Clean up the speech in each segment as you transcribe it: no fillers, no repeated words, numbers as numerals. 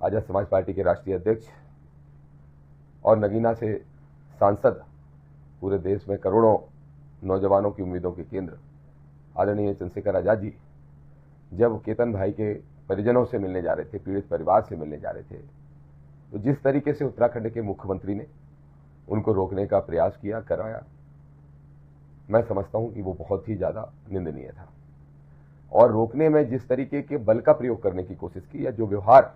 Azad Samaj party के राष्ट्रीय अध्यक्ष और नगीना से सांसद, पूरे देश में करोड़ों नौजवानों की उम्मीदों के केंद्र आदरणीय चंद्रशेखर आजाद जी जब केतन भाई के परिजनों से मिलने जा रहे थे, पीड़ित परिवार से मिलने जा रहे थे, तो जिस तरीके से उत्तराखंड के मुख्यमंत्री ने उनको रोकने का प्रयास किया, कराया, मैं समझता हूं कि वो बहुत ही ज्यादा निंदनीय था। और रोकने में जिस तरीके के बल का प्रयोग करने की कोशिश की या जो व्यवहार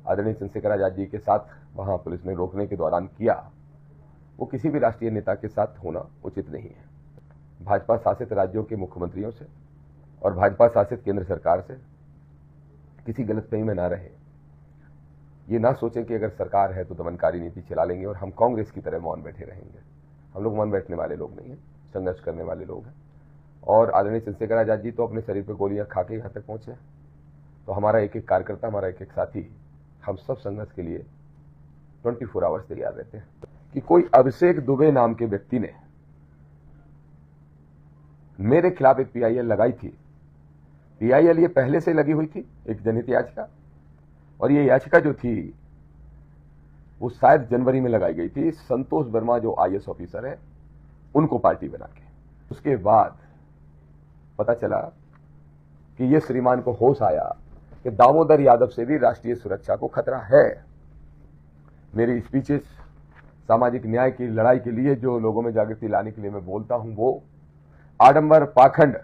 आदरणीय चंद्रशेखर आजाद जी के साथ वहां पुलिस ने रोकने के दौरान किया, वो किसी भी राष्ट्रीय नेता के साथ होना उचित नहीं है। भाजपा शासित राज्यों के मुख्यमंत्रियों से और भाजपा शासित केंद्र सरकार से किसी गलतफहमी में ना रहे। ये ना सोचें कि अगर सरकार है तो दमनकारी नीति चला लेंगे और हम कांग्रेस की तरह मौन बैठे रहेंगे। हम लोग मौन बैठने वाले लोग नहीं हैं, संघर्ष करने वाले लोग हैं। और आदरणीय चंद्रशेखर आजाद जी तो अपने शरीर पर गोलियां खा के यहाँ तक पहुंचे, तो हमारा एक एक कार्यकर्ता, हमारा एक एक साथी, हम सब संघर्ष के लिए 24 आवर्स तैयार रहते हैं। कि कोई अभिषेक दुबे नाम के व्यक्ति ने मेरे खिलाफ एक PIL लगाई थी। PIL ये पहले से लगी हुई थी, एक जनहित याचिका, और ये याचिका जो थी वो शायद जनवरी में लगाई गई थी। संतोष वर्मा जो IAS ऑफिसर है, उनको पार्टी बना के। उसके बाद पता चला कि ये श्रीमान को होश आया कि दामोदर यादव से भी राष्ट्रीय सुरक्षा को खतरा है। मेरी स्पीचेस सामाजिक न्याय की लड़ाई के लिए, जो लोगों में जागृति लाने के लिए मैं बोलता हूं, वो आडंबर पाखंड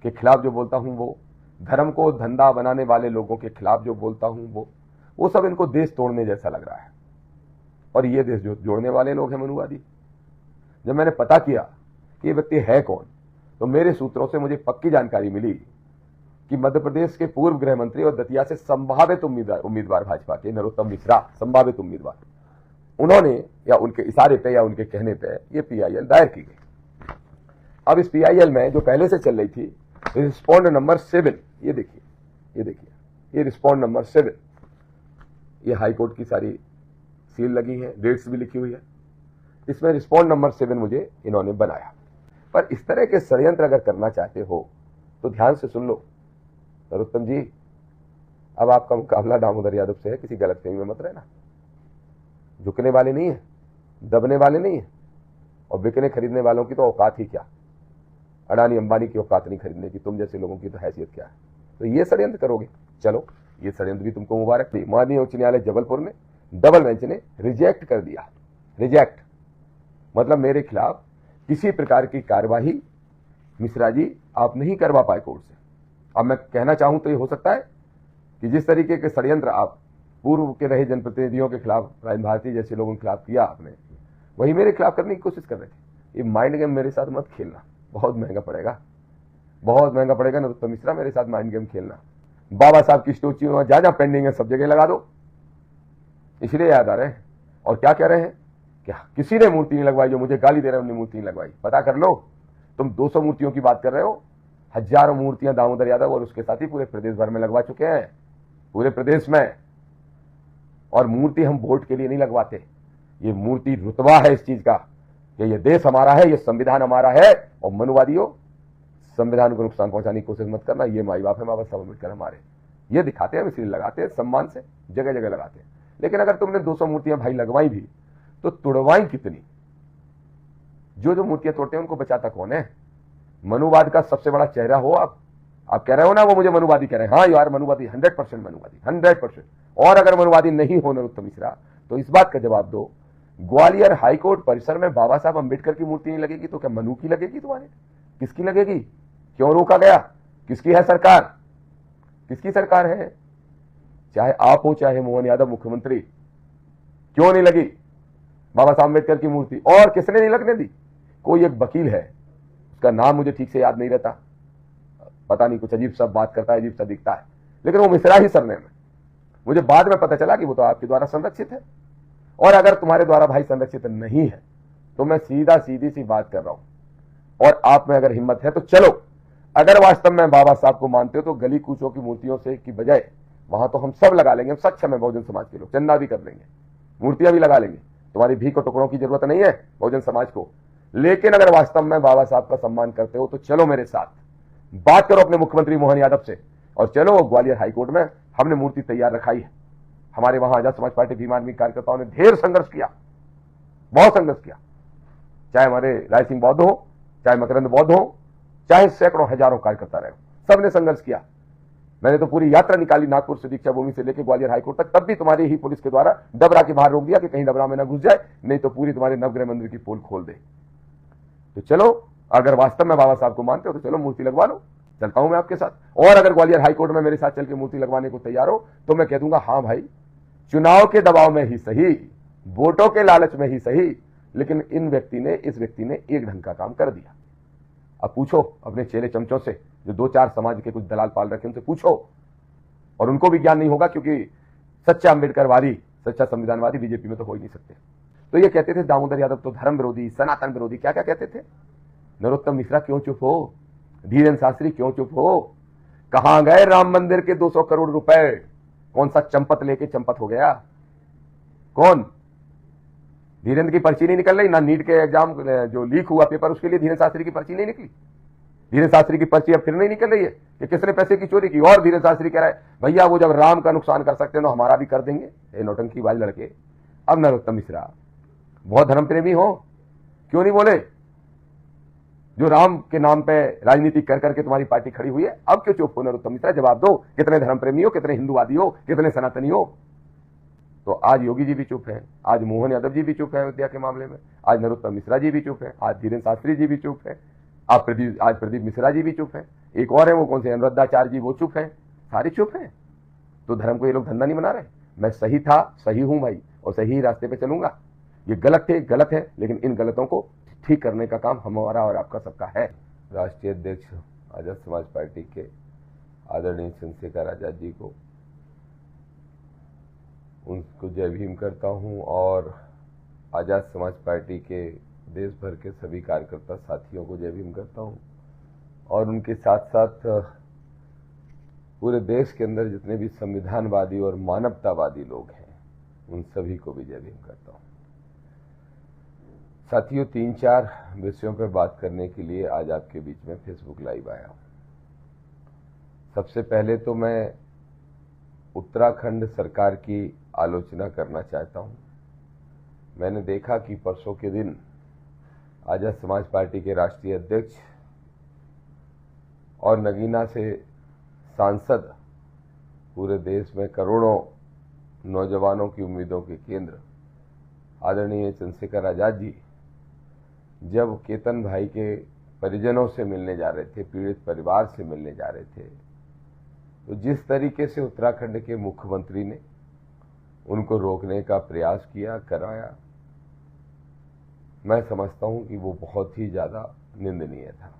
के खिलाफ जो बोलता हूं, वो धर्म को धंधा बनाने वाले लोगों के खिलाफ जो बोलता हूं, वो सब इनको देश तोड़ने जैसा लग रहा है। और ये देश जो जोड़ने वाले लोग हैं मनुवादी। जब मैंने पता किया कि ये व्यक्ति है कौन, तो मेरे सूत्रों से मुझे पक्की जानकारी मिली कि मध्य प्रदेश के पूर्व गृह मंत्री और दतिया से संभावित उम्मीदवार भाजपा के नरोत्तम मिश्रा, संभावित उम्मीदवार, उन्होंने या उनके इशारे पे या उनके कहने पे ये PIL दायर की गई। अब इस PIL में जो पहले से चल रही थी, रिस्पॉन्ड नंबर 7, ये देखिए, ये रिस्पॉन्ड नंबर 7, ये हाईकोर्ट की सारी सील लगी है, डेट्स भी लिखी हुई है। इसमें रिस्पॉन्ड नंबर 7 मुझे इन्होंने बनाया। पर इस तरह के षड्यंत्र अगर करना चाहते हो तो ध्यान से सुन लो नरोत्तम जी, अब आपका मुकाबला दामोदर यादव से है, किसी गलतफहमी में मत रहना। झुकने वाले नहीं है, दबने वाले नहीं है, और बिकने खरीदने वालों की तो औकात ही क्या, अडानी अंबानी की औकात नहीं खरीदने की, तुम जैसे लोगों की तो हैसियत क्या है। तो ये षड्यंत्र करोगे, चलो ये षड्यंत्र भी तुमको मुबारक। माननीय उच्च न्यायालय जबलपुर ने डबल बेंच ने रिजेक्ट कर दिया। रिजेक्ट मतलब मेरे खिलाफ किसी प्रकार की कार्यवाही मिश्रा जी आप नहीं करवा पाए कोर्ट से। अब मैं कहना चाहूं तो ये हो सकता है कि जिस तरीके के षड्यंत्र आप पूर्व के रहे जनप्रतिनिधियों के खिलाफ, राजन भारती जैसे लोगों के खिलाफ किया आपने, वही मेरे खिलाफ करने की कोशिश कर रहे थे। ये माइंड गेम मेरे साथ मत खेलना, बहुत महंगा पड़ेगा, बहुत महंगा पड़ेगा नरोत्तम मिश्रा, मेरे साथ माइंड गेम खेलना। बाबा साहब की स्टोची जहां पेंडिंग है सब जगह लगा दो, इसलिए याद आ रहे हैं। और क्या कह रहे हैं, क्या किसी ने मूर्ति नहीं लगवाई, जो मुझे गाली दे रहे हैं उन्होंने मूर्ति नहीं लगवाई। पता कर लो, तुम 200 मूर्तियों की बात कर रहे हो, हजारों मूर्तियां दामोदर यादव और उसके साथी पूरे प्रदेश भर में लगवा चुके हैं, पूरे प्रदेश में। और मूर्ति हम वोट के लिए नहीं लगवाते, ये मूर्ति रुतबा है इस चीज का कि ये देश हमारा है, ये संविधान हमारा है। और मनुवादियों, संविधान को नुकसान पहुंचाने की कोशिश मत करना, ये माई बाप है बाबा साहब अम्बेडकर हमारे, ये दिखाते हैं, इसलिए लगाते हैं, सम्मान से जगह जगह लगाते हैं। लेकिन अगर तुमने 200 मूर्तियां भाई लगवाई भी तो तुड़वाई कितनी? जो मूर्तियां तोड़ते हैं उनको बचाता कौन है? मनुवाद का सबसे बड़ा चेहरा हो आप कह रहे हो ना, वो मुझे मनुवादी कह रहे हैं। हाँ यार, मनुवादी 100% मनुवादी, 100%। और अगर मनुवादी नहीं हो नरोत्तम मिश्रा तो इस बात का जवाब दो, ग्वालियर हाईकोर्ट परिसर में बाबा साहब अंबेडकर की मूर्ति नहीं लगेगी तो क्या मनु की लगेगी? तुम्हारे किसकी लगेगी? क्यों रोका गया? किसकी है सरकार? किसकी सरकार है? चाहे आप हो चाहे मोहन यादव मुख्यमंत्री, क्यों नहीं लगी बाबा साहब अंबेडकर की मूर्ति? और किसने नहीं लगने दी? कोई एक वकील है, उसका नाम मुझे ठीक से याद नहीं रहता, पता नहीं कुछ अजीब सा बात करता है, अजीब सा दिखता है, लेकिन वो मिश्रा ही सरनेम है। मुझे बाद में पता चला कि वो तो आपके द्वारा संरक्षित है। और अगर तुम्हारे द्वारा भाई संरक्षित नहीं है तो मैं सीधी सी बात कर रहा हूं, और आप में अगर हिम्मत है तो चलो, अगर वास्तव में बाबा साहब को मानते हो तो गली कूचों की मूर्तियों से की बजाय वहां तो हम सब लगा लेंगे, हम सक्षम है बहुजन समाज के लोग, चंदा भी कर लेंगे, मूर्तियां भी लगा लेंगे। तुम्हारी भीख और टुकड़ों की जरूरत नहीं है बहुजन समाज को। लेकिन अगर वास्तव में बाबा साहब का सम्मान करते हो तो चलो मेरे साथ, बात करो अपने मुख्यमंत्री मोहन यादव से, और चलो ग्वालियर हाईकोर्ट में हमने मूर्ति तैयार रखाई है, हमारे वहां आजाद समाज पार्टी भीम आर्मी कार्यकर्ताओं ने ढेर संघर्ष किया, बहुत संघर्ष किया, चाहे हमारे राय सिंह बौद्ध हो, चाहे मकरंद बौद्ध हो, चाहे सैकड़ों हजारों कार्यकर्ता रहे, सबने संघर्ष किया। मैंने तो पूरी यात्रा निकाली नागपुर से दीक्षा भूमि से लेकर ग्वालियर हाईकोर्ट तक, तब भी तुम्हारी ही पुलिस के द्वारा डबरा के बाहर रोक दिया कि कहीं डबरा में ना घुस जाए, नहीं तो पूरी तुम्हारे नवग्रह मंदिर की पोल खोल दे। तो चलो, अगर वास्तव में बाबा साहब को मानते हो तो चलो मूर्ति लगवा लो, चलता हूं मैं आपके साथ। और अगर ग्वालियर हाईकोर्ट में मेरे साथ चल के मूर्ति लगवाने को तैयार हो तो मैं कह दूंगा, हाँ भाई, चुनाव के दबाव में ही सही, वोटों के लालच में ही सही, लेकिन इस व्यक्ति ने एक ढंग का काम कर दिया। अब पूछो अपने चेले चमचों से, जो 2-4 समाज के कुछ दलाल पाल रखे, उनसे पूछो, और उनको भी ज्ञान नहीं होगा, क्योंकि सच्चा अम्बेडकरवादी, सच्चा संविधानवादी बीजेपी में तो हो ही नहीं सकते। तो ये कहते थे दामोदर यादव तो धर्म विरोधी, सनातन विरोधी, क्या क्या कहते थे। नरोत्तम मिश्रा क्यों चुप हो, धीरेन्द्र शास्त्री क्यों चुप हो, कहां गए राम मंदिर के 200 करोड़ रुपए, कौन सा चंपत लेके चंपत हो गया, कौन। धीरेन्द्र की पर्ची नहीं निकल रही, ना नीट के एग्जाम जो लीक हुआ पेपर, उसके लिए धीरेन्द्र शास्त्री की पर्ची नहीं निकली। धीरेन्द्र शास्त्री की पर्ची अब फिर नहीं निकल रही है कि किसने पैसे की चोरी की। और धीरेन्द्र शास्त्री कह रहा है, भैया वो जब राम का नुकसान कर सकते हैं तो हमारा भी कर देंगे, ये नौटंकीबाज लड़के। अब नरोत्तम मिश्रा बहुत धर्म प्रेमी हो, क्यों नहीं बोले, जो राम के नाम पे राजनीति कर करके तुम्हारी पार्टी खड़ी हुई है, अब क्यों चुप हो नरोत्तम मिश्रा, जवाब दो। कितने धर्म प्रेमी हो, कितने हिंदूवादी हो, कितने सनातनी हो। तो आज योगी जी भी चुप हैं, आज मोहन यादव जी भी चुप हैं अयोध्या के मामले में, आज नरोत्तम मिश्रा जी भी चुप हैं, आज धीरेन्द्र शास्त्री जी भी चुप हैं, आज प्रदीप मिश्रा जी भी चुप हैं, एक और है वो कौन से अनुराधाचार्य जी, वो चुप हैं, सारे चुप हैं। तो धर्म को ये लोग धंधा नहीं बना रहे। मैं सही था, सही हूं भाई, और सही रास्ते पे चलूंगा। ये गलत थे, गलत है, लेकिन इन गलतों को ठीक करने का काम हमारा और आपका सबका है। राष्ट्रीय अध्यक्ष आजाद समाज पार्टी के आदरणीय चंद्रशेखर आजाद जी को, उनको जय भीम करता हूं, और आजाद समाज पार्टी के देश भर के सभी कार्यकर्ता साथियों को जय भीम करता हूं, और उनके साथ साथ पूरे देश के अंदर जितने भी संविधानवादी और मानवतावादी लोग हैं, उन सभी को भी जय भीम करता हूं। साथियों, 3-4 विषयों पर बात करने के लिए आज आपके बीच में फेसबुक लाइव आया हूं। सबसे पहले तो मैं उत्तराखंड सरकार की आलोचना करना चाहता हूं। मैंने देखा कि परसों के दिन आजाद समाज पार्टी के राष्ट्रीय अध्यक्ष और नगीना से सांसद, पूरे देश में करोड़ों नौजवानों की उम्मीदों के केंद्र आदरणीय चंद्रशेखर आजाद जी, जब केतन भाई के परिजनों से मिलने जा रहे थे, पीड़ित परिवार से मिलने जा रहे थे, तो जिस तरीके से उत्तराखंड के मुख्यमंत्री ने उनको रोकने का प्रयास किया, कराया, मैं समझता हूं कि वो बहुत ही ज्यादा निंदनीय था।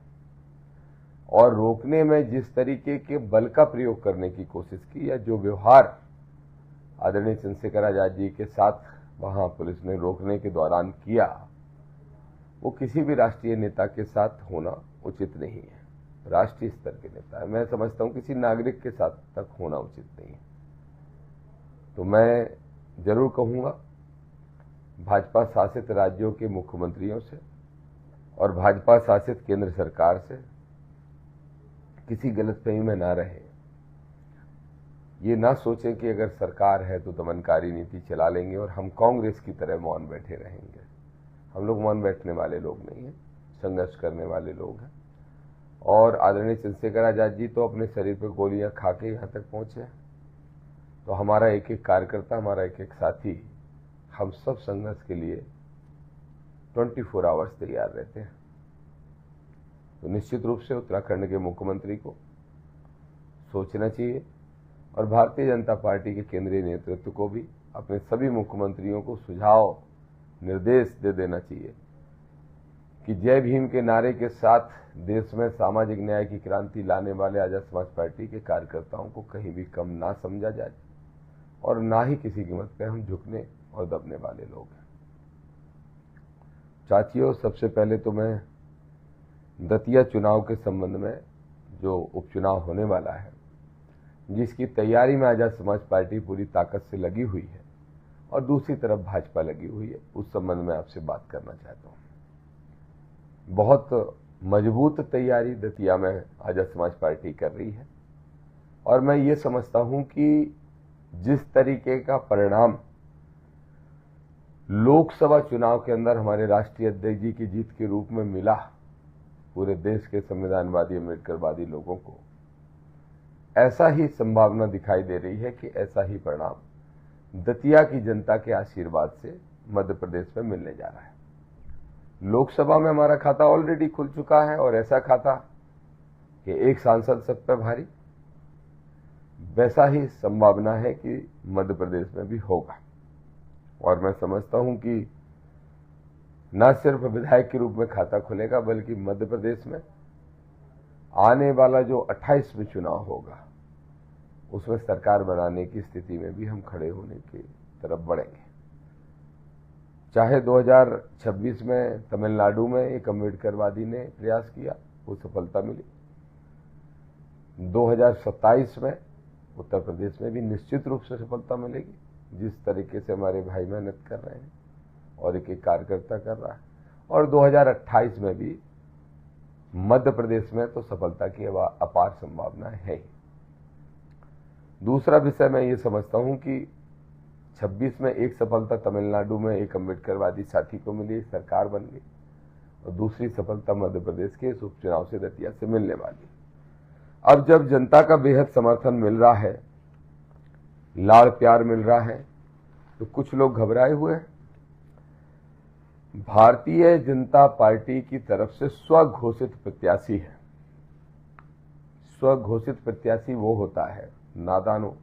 और रोकने में जिस तरीके के बल का प्रयोग करने की कोशिश की, या जो व्यवहार आदरणीय चंद्रशेखर आजाद जी के साथ वहां पुलिस ने रोकने के दौरान किया, वो किसी भी राष्ट्रीय नेता के साथ होना उचित नहीं है। राष्ट्रीय स्तर के नेता है, मैं समझता हूं किसी नागरिक के साथ तक होना उचित नहीं है। तो मैं जरूर कहूंगा भाजपा शासित राज्यों के मुख्यमंत्रियों से और भाजपा शासित केंद्र सरकार से किसी गलतफहमी में ना रहे। ये ना सोचें कि अगर सरकार है तो दमनकारी नीति चला लेंगे और हम कांग्रेस की तरह मौन बैठे रहेंगे। हम लोग मौन बैठने वाले लोग नहीं हैं, संघर्ष करने वाले लोग हैं। और आदरणीय चंद्रशेखर आजाद जी तो अपने शरीर पर गोलियां खा के यहाँ तक पहुंचे, तो हमारा एक एक कार्यकर्ता, हमारा एक एक साथी, हम सब संघर्ष के लिए 24 आवर्स तैयार रहते हैं। तो निश्चित रूप से उत्तराखंड के मुख्यमंत्री को सोचना चाहिए, और भारतीय जनता पार्टी के केंद्रीय नेतृत्व को भी अपने सभी मुख्यमंत्रियों को सुझाव, निर्देश दे देना चाहिए कि जय भीम के नारे के साथ देश में सामाजिक न्याय की क्रांति लाने वाले आजाद समाज पार्टी के कार्यकर्ताओं को कहीं भी कम ना समझा जाए, और ना ही किसी कीमत पे हम झुकने और दबने वाले लोग हैं। साथियों, सबसे पहले तो मैं दतिया चुनाव के संबंध में, जो उपचुनाव होने वाला है, जिसकी तैयारी में आजाद समाज पार्टी पूरी ताकत से लगी हुई है और दूसरी तरफ भाजपा लगी हुई है, उस संबंध में आपसे बात करना चाहता हूं। बहुत मजबूत तैयारी दतिया में आजाद समाज पार्टी कर रही है, और मैं ये समझता हूं कि जिस तरीके का परिणाम लोकसभा चुनाव के अंदर हमारे राष्ट्रीय अध्यक्ष जी की जीत के रूप में मिला पूरे देश के संविधानवादी अम्बेडकरवादी लोगों को, ऐसा ही संभावना दिखाई दे रही है कि ऐसा ही परिणाम दतिया की जनता के आशीर्वाद से मध्य प्रदेश में मिलने जा रहा है। लोकसभा में हमारा खाता ऑलरेडी खुल चुका है और ऐसा खाता कि एक सांसद सब पे भारी, वैसा ही संभावना है कि मध्य प्रदेश में भी होगा। और मैं समझता हूं कि न सिर्फ विधायक के रूप में खाता खुलेगा, बल्कि मध्य प्रदेश में आने वाला जो 28 में चुनाव होगा उसमें सरकार बनाने की स्थिति में भी हम खड़े होने की तरफ बढ़ेंगे। चाहे 2026 में तमिलनाडु में एक अम्बेडकरवादी ने प्रयास किया, वो सफलता मिली। 2027 में उत्तर प्रदेश में भी निश्चित रूप से सफलता मिलेगी, जिस तरीके से हमारे भाई मेहनत कर रहे हैं और एक एक कार्यकर्ता कर रहा है। और 2028 में भी मध्य प्रदेश में तो सफलता की अपार संभावना है ही। दूसरा विषय मैं ये समझता हूं कि 26 में एक सफलता तमिलनाडु में एक अम्बेडकरवादी साथी को मिली, सरकार बन गई, और दूसरी सफलता मध्य प्रदेश के इस उपचुनाव से दतिया से मिलने वाली। अब जब जनता का बेहद समर्थन मिल रहा है, लाड़ प्यार मिल रहा है, तो कुछ लोग घबराए हुए हैं। भारतीय जनता पार्टी की तरफ से स्वघोषित प्रत्याशी है। स्वघोषित प्रत्याशी वो होता है, नादानो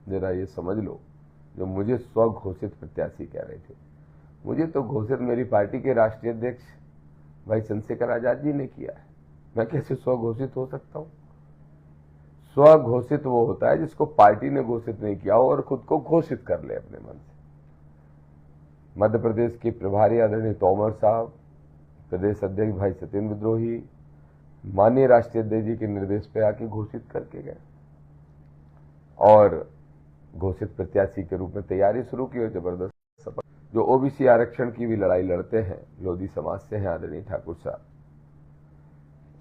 जरा ये समझ लो, जो मुझे स्वघोषित प्रत्याशी कह रहे थे। मुझे तो घोषित मेरी पार्टी के राष्ट्रीय अध्यक्ष भाई चंद्रशेखर आजाद जी ने किया है। मैं कैसे स्वघोषित हो सकता हूं? स्वघोषित वो होता है जिसको पार्टी ने घोषित नहीं किया हो और खुद को घोषित कर ले अपने मन से। मध्य प्रदेश के प्रभारी आदरणीय तोमर साहब, प्रदेश अध्यक्ष भाई सत्येंद्र विद्रोही माननीय राष्ट्रीय अध्यक्ष जी के निर्देश पे आके घोषित करके गए और घोषित प्रत्याशी के रूप में तैयारी शुरू की और जबरदस्त सफल। जो ओबीसी आरक्षण की भी लड़ाई लड़ते हैं, लोधी समाज से हैं आदरणीय ठाकुर साहब,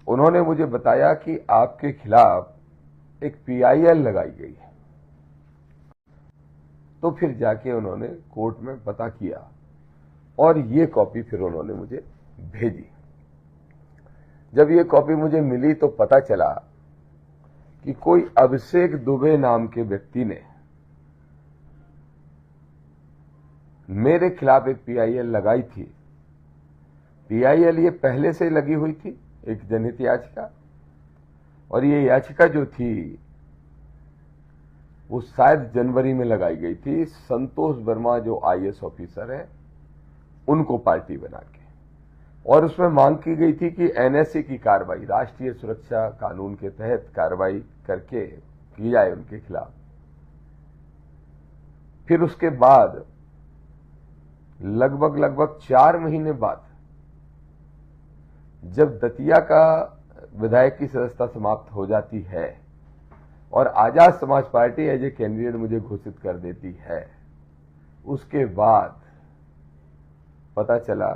उन्होंने मुझे बताया कि आपके खिलाफ एक PIL लगाई गई है। तो फिर जाके उन्होंने कोर्ट में पता किया और ये कॉपी फिर उन्होंने मुझे भेजी। जब ये कॉपी मुझे मिली तो पता चला कि कोई अभिषेक दुबे नाम के व्यक्ति ने मेरे खिलाफ एक PIL लगाई थी। PIL ये पहले से लगी हुई थी, एक जनहित याचिका, और ये याचिका जो थी वो शायद जनवरी में लगाई गई थी। संतोष वर्मा जो IAS ऑफिसर है उनको पार्टी बना के, और उसमें मांग की गई थी कि NSA की कार्रवाई, राष्ट्रीय सुरक्षा कानून के तहत कार्रवाई करके की जाए उनके खिलाफ। फिर उसके बाद लगभग 4 महीने बाद जब दतिया का विधायक की सदस्यता समाप्त हो जाती है और Azad Samaj party as a candidate मुझे घोषित कर देती है, उसके बाद पता चला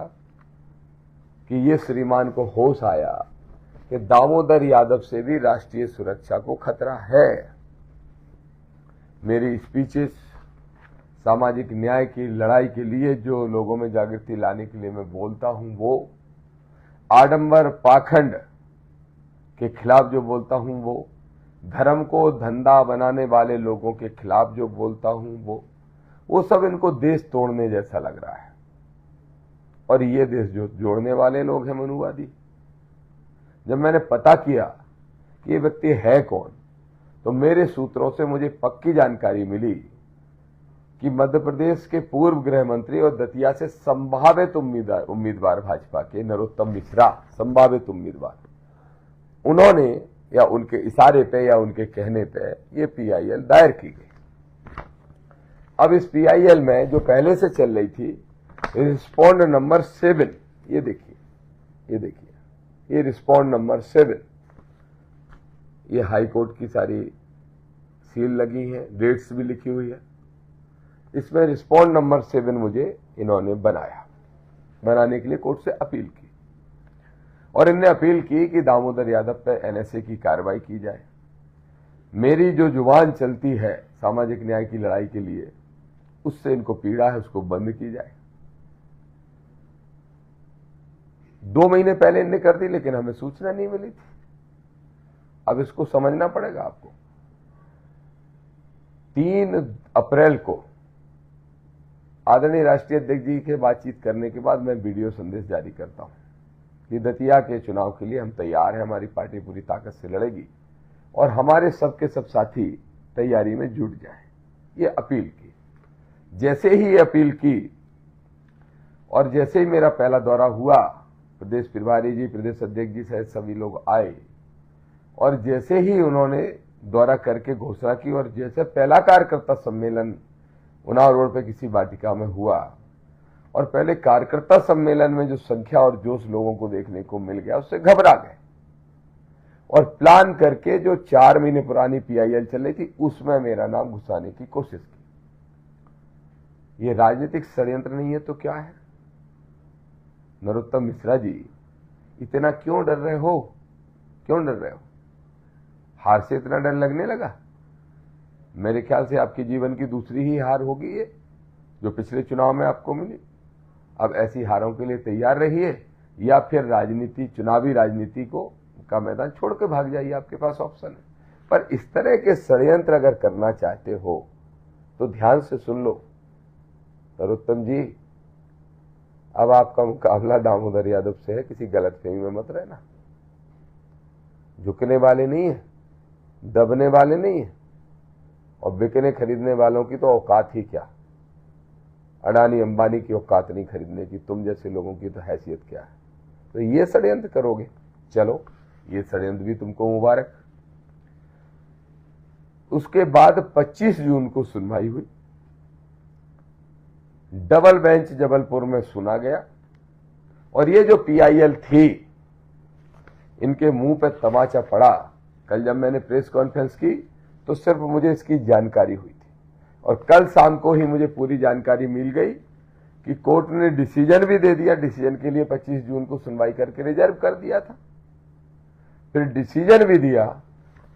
कि ये श्रीमान को होश आया कि दामोदर यादव से भी राष्ट्रीय सुरक्षा को खतरा है। मेरी स्पीचेस सामाजिक न्याय की लड़ाई के लिए, जो लोगों में जागृति लाने के लिए मैं बोलता हूं, वो आडंबर पाखंड के खिलाफ जो बोलता हूं, वो धर्म को धंधा बनाने वाले लोगों के खिलाफ जो बोलता हूं, वो सब इनको देश तोड़ने जैसा लग रहा है। और ये देश जो जोड़ने वाले लोग हैं मनुवादी। जब मैंने पता किया कि ये व्यक्ति है कौन, तो मेरे सूत्रों से मुझे पक्की जानकारी मिली कि मध्य प्रदेश के पूर्व गृह मंत्री और दतिया से संभावित उम्मीदवार भाजपा के नरोत्तम मिश्रा, संभावित उम्मीदवार, उन्होंने या उनके इशारे पे या उनके कहने पे ये PIL दायर की गई। अब इस PIL में जो पहले से चल रही थी, रिस्पॉन्ड नंबर 7, ये देखिए, ये रिस्पॉन्ड नंबर 7, ये हाई कोर्ट की सारी सील लगी है, डेट्स भी लिखी हुई है। इसमें रिस्पॉन्ड नंबर 7 मुझे इन्होंने बनाने के लिए कोर्ट से अपील की, और इनने अपील की कि दामोदर यादव पर NSA की कार्रवाई की जाए। मेरी जो जुबान चलती है सामाजिक न्याय की लड़ाई के लिए, उससे इनको पीड़ा है, उसको बंद की जाए। 2 महीने पहले इनने कर दी, लेकिन हमें सूचना नहीं मिली थी। अब इसको समझना पड़ेगा आपको। 3 अप्रैल को आदरणीय राष्ट्रीय अध्यक्ष जी के बातचीत करने के बाद मैं वीडियो संदेश जारी करता हूं कि दतिया के चुनाव के लिए हम तैयार हैं, हमारी पार्टी पूरी ताकत से लड़ेगी और हमारे सबके सब साथी तैयारी में जुट जाएं। ये अपील की। जैसे ही ये अपील की और जैसे ही मेरा पहला दौरा हुआ, प्रदेश प्रभारी जी, प्रदेश अध्यक्ष जी सहित सभी लोग आए और जैसे ही उन्होंने दौरा करके घोषणा की और जैसे पहला कार्यकर्ता सम्मेलन उन्नाव रोड पे किसी वाटिका में हुआ और पहले कार्यकर्ता सम्मेलन में जो संख्या और जोश लोगों को देखने को मिल गया, उससे घबरा गए और प्लान करके जो 4 महीने पुरानी पीआईएल चल रही थी उसमें मेरा नाम घुसाने की कोशिश की। ये राजनीतिक षड्यंत्र नहीं है तो क्या है? नरोत्तम मिश्रा जी, इतना क्यों डर रहे हो? क्यों डर रहे हो? हार से इतना डर लगने लगा? मेरे ख्याल से आपके जीवन की दूसरी ही हार होगी ये, जो पिछले चुनाव में आपको मिली। अब ऐसी हारों के लिए तैयार रहिए या फिर राजनीति, चुनावी राजनीति को का मैदान छोड़ के भाग जाइए, आपके पास ऑप्शन है। पर इस तरह के षड्यंत्र अगर करना चाहते हो तो ध्यान से सुन लो नरोत्तम जी, अब आपका मुकाबला दामोदर यादव से है, किसी गलतफहमी में मत रहना। झुकने वाले नहीं है, दबने वाले नहीं है और बिकने खरीदने वालों की तो औकात ही क्या। अडानी अंबानी की औकात नहीं खरीदने की, तुम जैसे लोगों की तो हैसियत क्या है? तो ये षड्यंत्र करोगे? चलो, ये षड्यंत्र भी तुमको मुबारक। उसके बाद 25 जून को सुनवाई हुई, डबल बेंच जबलपुर में सुना गया और ये जो पीआईएल थी, इनके मुंह पे तमाचा पड़ा। कल जब मैंने प्रेस कॉन्फ्रेंस की तो सिर्फ मुझे इसकी जानकारी हुई थी और कल शाम को ही मुझे पूरी जानकारी मिल गई कि कोर्ट ने डिसीजन भी दे दिया। डिसीजन के लिए 25 जून को सुनवाई करके रिजर्व कर दिया था, फिर डिसीजन भी दिया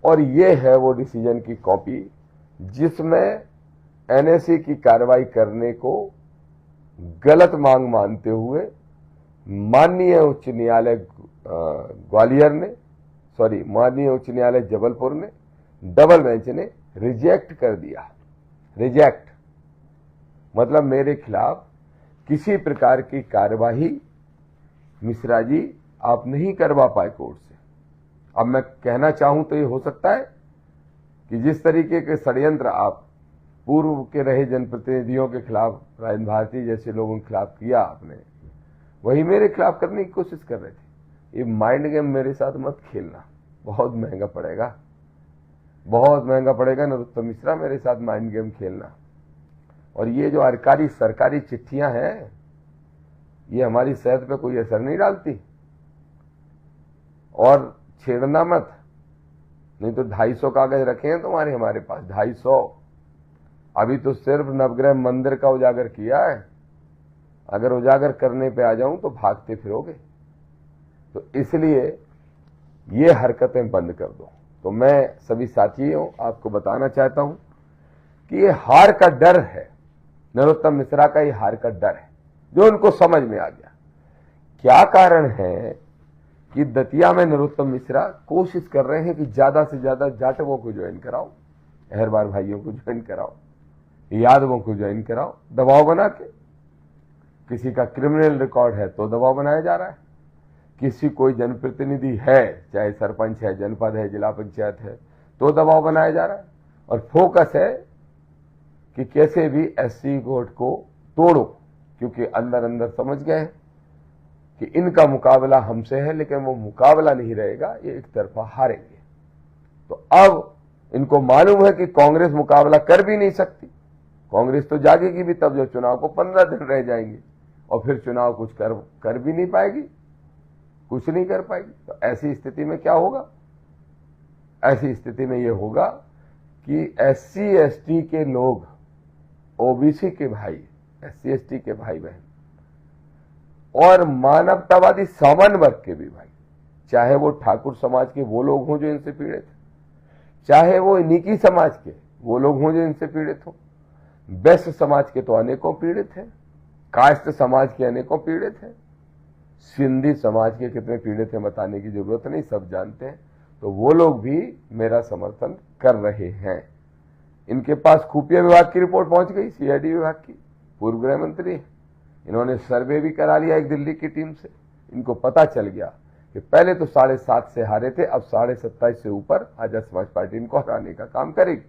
और ये है वो डिसीजन की कॉपी जिसमें एनएसए की कार्रवाई करने को गलत मांग मानते हुए माननीय उच्च न्यायालय ग्वालियर ने, माननीय उच्च न्यायालय जबलपुर ने, डबल बेंच ने रिजेक्ट कर दिया। रिजेक्ट मतलब मेरे खिलाफ किसी प्रकार की कार्यवाही मिश्रा जी आप नहीं करवा पाए कोर्ट से। अब मैं कहना चाहूं तो ये हो सकता है कि जिस तरीके के षड्यंत्र आप पूर्व के रहे जनप्रतिनिधियों के खिलाफ, राजेंद्र भारती जैसे लोगों के खिलाफ किया आपने, वही मेरे खिलाफ करने की कोशिश कर रहे थे। ये माइंड गेम मेरे साथ मत खेलना, बहुत महंगा पड़ेगा, बहुत महंगा पड़ेगा नरोत्तम मिश्रा मेरे साथ माइंड गेम खेलना। और ये जो सरकारी चिट्ठियां हैं, ये हमारी सेहत पे कोई असर नहीं डालती। और छेड़ना मत, नहीं तो 250 कागज रखे हैं तुम्हारे हमारे पास, 250। अभी तो सिर्फ नवग्रह मंदिर का उजागर किया है, अगर उजागर करने पे आ जाऊं तो भागते फिरोगे। तो इसलिए ये हरकतें बंद कर दो। तो मैं सभी साथियों आपको बताना चाहता हूं कि ये हार का डर है, नरोत्तम मिश्रा का ये हार का डर है जो उनको समझ में आ गया। क्या कारण है कि दतिया में नरोत्तम मिश्रा कोशिश कर रहे हैं कि ज्यादा से ज्यादा जाटवों को ज्वाइन कराओ, अहरवार भाइयों को ज्वाइन कराओ, यादवों को ज्वाइन कराओ, दबाव बना के। किसी का क्रिमिनल रिकॉर्ड है तो दबाव बनाया जा रहा है, किसी कोई जनप्रतिनिधि है, चाहे सरपंच है, जनपद है, जिला पंचायत है, तो दबाव बनाया जा रहा है। और फोकस है कि कैसे भी एससी वोट को तोड़ो, क्योंकि अंदर अंदर समझ गए कि इनका मुकाबला हमसे है, लेकिन वो मुकाबला नहीं रहेगा, ये एक तरफा हारेंगे। तो अब इनको मालूम है कि कांग्रेस मुकाबला कर भी नहीं सकती, कांग्रेस तो जागेगी भी तब जब चुनाव को 15 दिन रह जाएंगे और फिर चुनाव कुछ कर भी नहीं पाएगी, कुछ नहीं कर पाएगी। तो ऐसी स्थिति में क्या होगा? ऐसी स्थिति में यह होगा कि एससी एसटी के लोग, ओबीसी के भाई, एससी एसटी के भाई बहन और मानवतावादी सामान्य वर्ग के भी भाई, चाहे वो ठाकुर समाज के वो लोग हों जो इनसे पीड़ित, चाहे वो नीकी समाज के वो लोग हों जो इनसे पीड़ित हों, वैश्य समाज के तो अनेकों पीड़ित हैं, कायस्थ समाज के अनेकों पीड़ित हैं, सिंधी समाज के कितने पीड़ित हैं बताने की जरूरत नहीं, सब जानते हैं। तो वो लोग भी मेरा समर्थन कर रहे हैं। इनके पास खुफिया विभाग की रिपोर्ट पहुंच गई, सीआईडी विभाग की, पूर्व गृह मंत्री है, इन्होंने सर्वे भी करा लिया एक दिल्ली की टीम से। इनको पता चल गया कि पहले तो 7.5 से हारे थे, अब 27.5 से ऊपर आजाद समाज पार्टी इनको हराने का काम करेगी।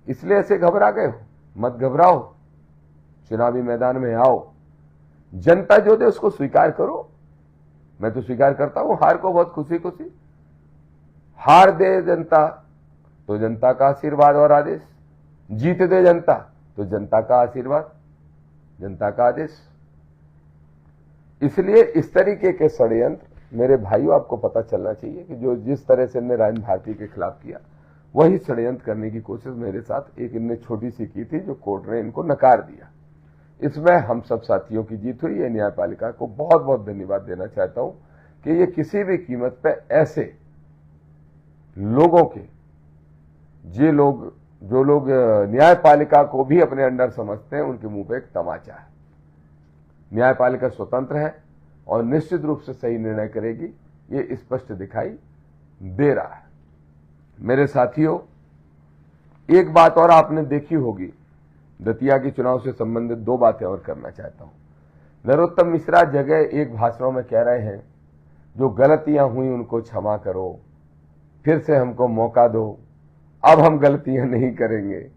इसलिए ऐसे घबरा गए हो, मत घबराओ, चुनावी मैदान में आओ, जनता जो दे उसको स्वीकार करो। मैं तो स्वीकार करता हूं हार को बहुत खुशी खुशी। हार दे जनता तो जनता का आशीर्वाद और आदेश, जीत दे जनता तो जनता का आशीर्वाद, जनता का आदेश। इसलिए इस तरीके के षड्यंत्र मेरे भाइयों आपको पता चलना चाहिए कि जो जिस तरह से इनने राजन भारती के खिलाफ किया, वही षड्यंत्र करने की कोशिश मेरे साथ एक इनने छोटी सी की थी, जो कोर्ट ने इनको नकार दिया। इसमें हम सब साथियों की जीत हुई है। न्यायपालिका को बहुत बहुत धन्यवाद देना चाहता हूं कि ये किसी भी कीमत पे ऐसे लोगों के जो लोग न्यायपालिका को भी अपने अंडर समझते हैं, उनके मुंह पे एक तमाचा है। न्यायपालिका स्वतंत्र है और निश्चित रूप से सही निर्णय करेगी, ये स्पष्ट दिखाई दे रहा है। मेरे साथियों, एक बात और आपने देखी होगी, दतिया के चुनाव से संबंधित 2 बातें और करना चाहता हूं। नरोत्तम मिश्रा जगह एक भाषणों में कह रहे हैं, जो गलतियां हुई उनको क्षमा करो, फिर से हमको मौका दो, अब हम गलतियां नहीं करेंगे।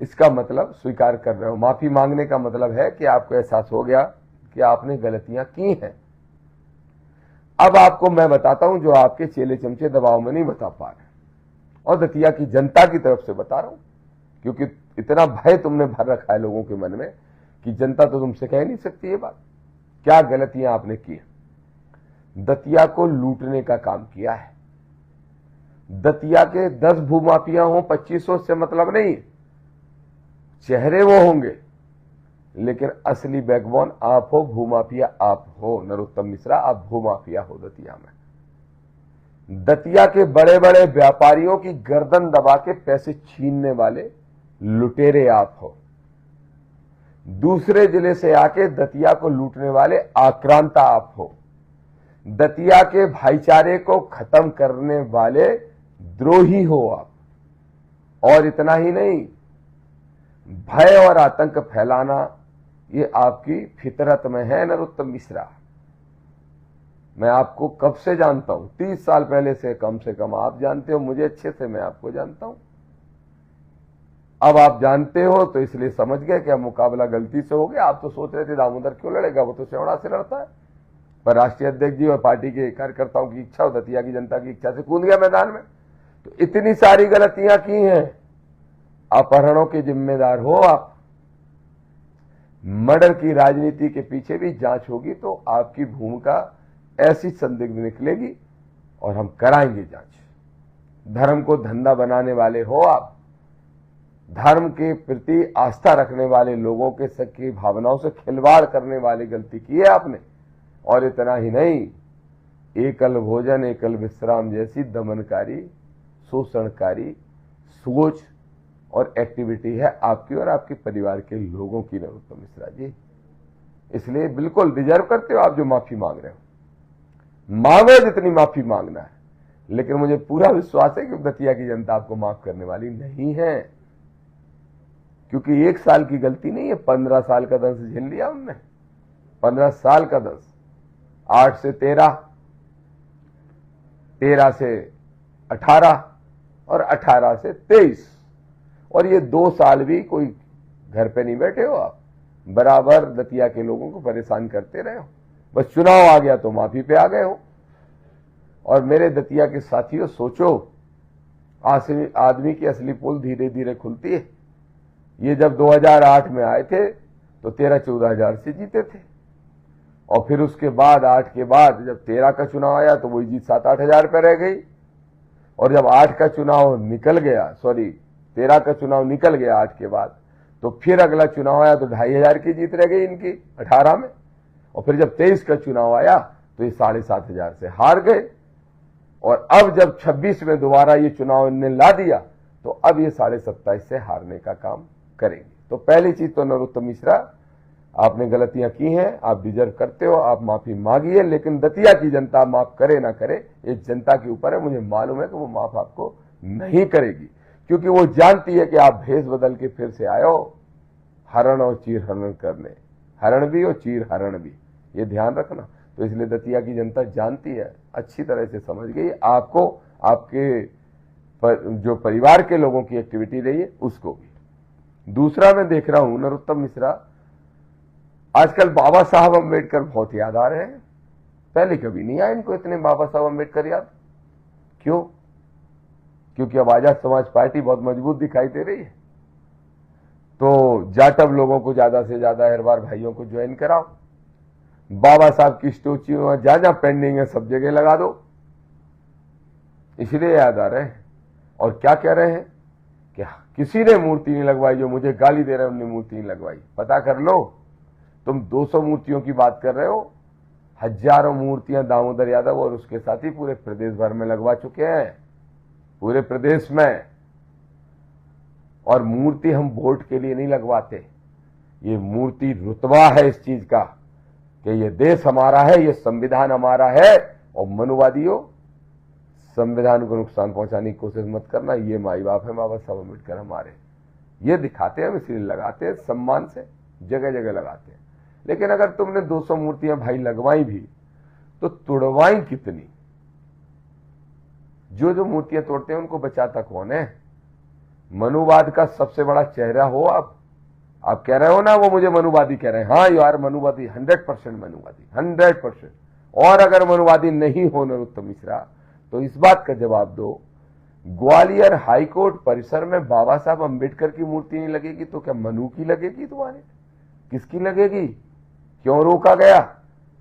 इसका मतलब स्वीकार कर रहे हो। माफी मांगने का मतलब है कि आपको एहसास हो गया कि आपने गलतियां की हैं। अब आपको मैं बताता हूं जो आपके चेले चमचे दबाव में नहीं बता पा रहे, और दतिया की जनता की तरफ से बता रहा हूं, क्योंकि इतना भय तुमने भर रखा है लोगों के मन में कि जनता तो तुमसे कह नहीं सकती ये बात। क्या गलतियां आपने की? दतिया को लूटने का काम किया है। दतिया के 10 भूमाफिया हो, 2500 से मतलब नहीं, चेहरे वो होंगे, लेकिन असली बैकबोन आप हो, भूमाफिया आप हो। नरोत्तम मिश्रा, आप भूमाफिया हो दतिया में। दतिया के बड़े बड़े व्यापारियों की गर्दन दबा के पैसे छीनने वाले लुटेरे आप हो। दूसरे जिले से आके दतिया को लूटने वाले आक्रांता आप हो। दतिया के भाईचारे को खत्म करने वाले द्रोही हो आप। और इतना ही नहीं, भय और आतंक फैलाना ये आपकी फितरत में है। नरोत्तम मिश्रा, मैं आपको कब से जानता हूं, 30 साल पहले से कम आप जानते हो मुझे अच्छे से, मैं आपको जानता हूं। अब आप जानते हो तो इसलिए समझ गए कि अब मुकाबला गलती से हो गया। आप तो सोच रहे थे दामोदर क्यों लड़ेगा, वो तो सेवड़ा से लड़ता है। पर राष्ट्रीय अध्यक्ष जी और पार्टी के कार्यकर्ताओं की इच्छा और दतिया की जनता की इच्छा से कूद गया मैदान में। तो इतनी सारी गलतियां की हैं, अपहरणों के जिम्मेदार हो आप। मर्डर की राजनीति के पीछे भी जांच होगी तो आपकी भूमिका ऐसी संदिग्ध निकलेगी और हम कराएंगे जांच। धर्म को धंधा बनाने वाले हो आप। धर्म के प्रति आस्था रखने वाले लोगों के सच्ची भावनाओं से खिलवाड़ करने वाली गलती की है आपने। और इतना ही नहीं, एकल भोजन एकल विश्राम जैसी दमनकारी, शोषणकारी सोच और एक्टिविटी है आपकी और आपके परिवार के लोगों की। नरोत्तम मिश्रा जी, इसलिए बिल्कुल डिजर्व करते हो आप जो माफी मांग रहे हो। मांगो जितनी माफी मांगना है, लेकिन मुझे पूरा विश्वास है कि दतिया की जनता आपको माफ करने वाली नहीं है, क्योंकि 1 साल की गलती नहीं है, 15 साल का दंश झेल लिया उनने। 15 साल का दंश, 8 से 13, 13 से 18 और 18 से 23, और ये 2 साल भी कोई घर पे नहीं बैठे हो आप, बराबर दतिया के लोगों को परेशान करते रहे हो। बस चुनाव आ गया तो माफी पे आ गए हो। और मेरे दतिया के साथियों, सोचो, आदमी की असली पोल धीरे धीरे खुलती है। ये जब 2008 में आए थे तो 13-14 हजार से जीते थे, और फिर उसके बाद 8 के बाद जब 13 का चुनाव आया तो वही जीत 7-8 हजार पे रह गई। और जब 8 का चुनाव निकल गया, 13 का चुनाव निकल गया 8 के बाद, तो फिर अगला चुनाव आया तो 2,500 की जीत रह गई इनकी 18 में। और फिर जब 23 का चुनाव आया तो ये 7,500 से हार गए। और अब जब 26 में दोबारा ये चुनाव इनने ला दिया तो अब ये 27.5 से हारने का काम करेंगे। तो पहली चीज तो नरोत्तम मिश्रा, आपने गलतियां की हैं, आप डिजर्व करते हो, आप माफी मांगिए, लेकिन दतिया की जनता माफ करे ना करे ये जनता के ऊपर है। मुझे मालूम है कि वो माफ आपको नहीं करेगी, क्योंकि वो जानती है कि आप भेष बदल के फिर से आए हो हरण और चीर हरण करने, हरण भी और चीर हरण भी, ये ध्यान रखना। तो इसलिए दतिया की जनता जानती है, अच्छी तरह से समझ गई आपको, आपके जो परिवार के लोगों की एक्टिविटी रही है उसको भी। दूसरा मैं देख रहा हूं नरोत्तम मिश्रा, आजकल बाबा साहब अम्बेडकर बहुत याद आ रहे हैं। पहले कभी नहीं आए इनको इतने बाबा साहब अम्बेडकर याद। क्यों? क्योंकि अब आजाद समाज पार्टी बहुत मजबूत दिखाई दे रही है, तो जाटव लोगों को ज्यादा से ज्यादा हरवार भाइयों को ज्वाइन कराओ, बाबा साहब की स्टैच्यू जहां जहां पेंडिंग है सब जगह लगा दो, इसलिए याद आ रहे हैं। और क्या कह रहे हैं कि किसी ने मूर्ति नहीं लगवाई, जो मुझे गाली दे रहे हैं उन्होंने मूर्ति नहीं लगवाई। पता कर लो, तुम 200 मूर्तियों की बात कर रहे हो, हजारों मूर्तियां दामोदर यादव और उसके साथी पूरे प्रदेश भर में लगवा चुके हैं, पूरे प्रदेश में। और मूर्ति हम वोट के लिए नहीं लगवाते, ये मूर्ति रुतबा है इस चीज का कि ये देश हमारा है, ये संविधान हमारा है। और मनुवादियों, संविधान को नुकसान पहुंचाने की कोशिश मत करना, ये माई बाप है बाबा साहब अम्बेडकर हमारे, ये दिखाते हैं, हम इसलिए लगाते हैं, सम्मान से जगह जगह लगाते हैं। लेकिन अगर तुमने 200 मूर्तियां भाई लगवाई भी तो तुड़वाई कितनी? जो जो मूर्तियां तोड़ते हैं उनको बचाता कौन है? मनुवाद का सबसे बड़ा चेहरा हो आप कह रहे हो ना, वो मुझे मनुवादी कह रहे हैं। हाँ यार मनुवादी, 100% मनुवादी, 100%। और अगर मनुवादी नहीं हो नरोत्तम मिश्रा तो इस बात का जवाब दो, ग्वालियर हाईकोर्ट परिसर में बाबा साहब अम्बेडकर की मूर्ति नहीं लगेगी तो क्या मनु की लगेगी? तुम्हारे किसकी लगेगी? क्यों रोका गया?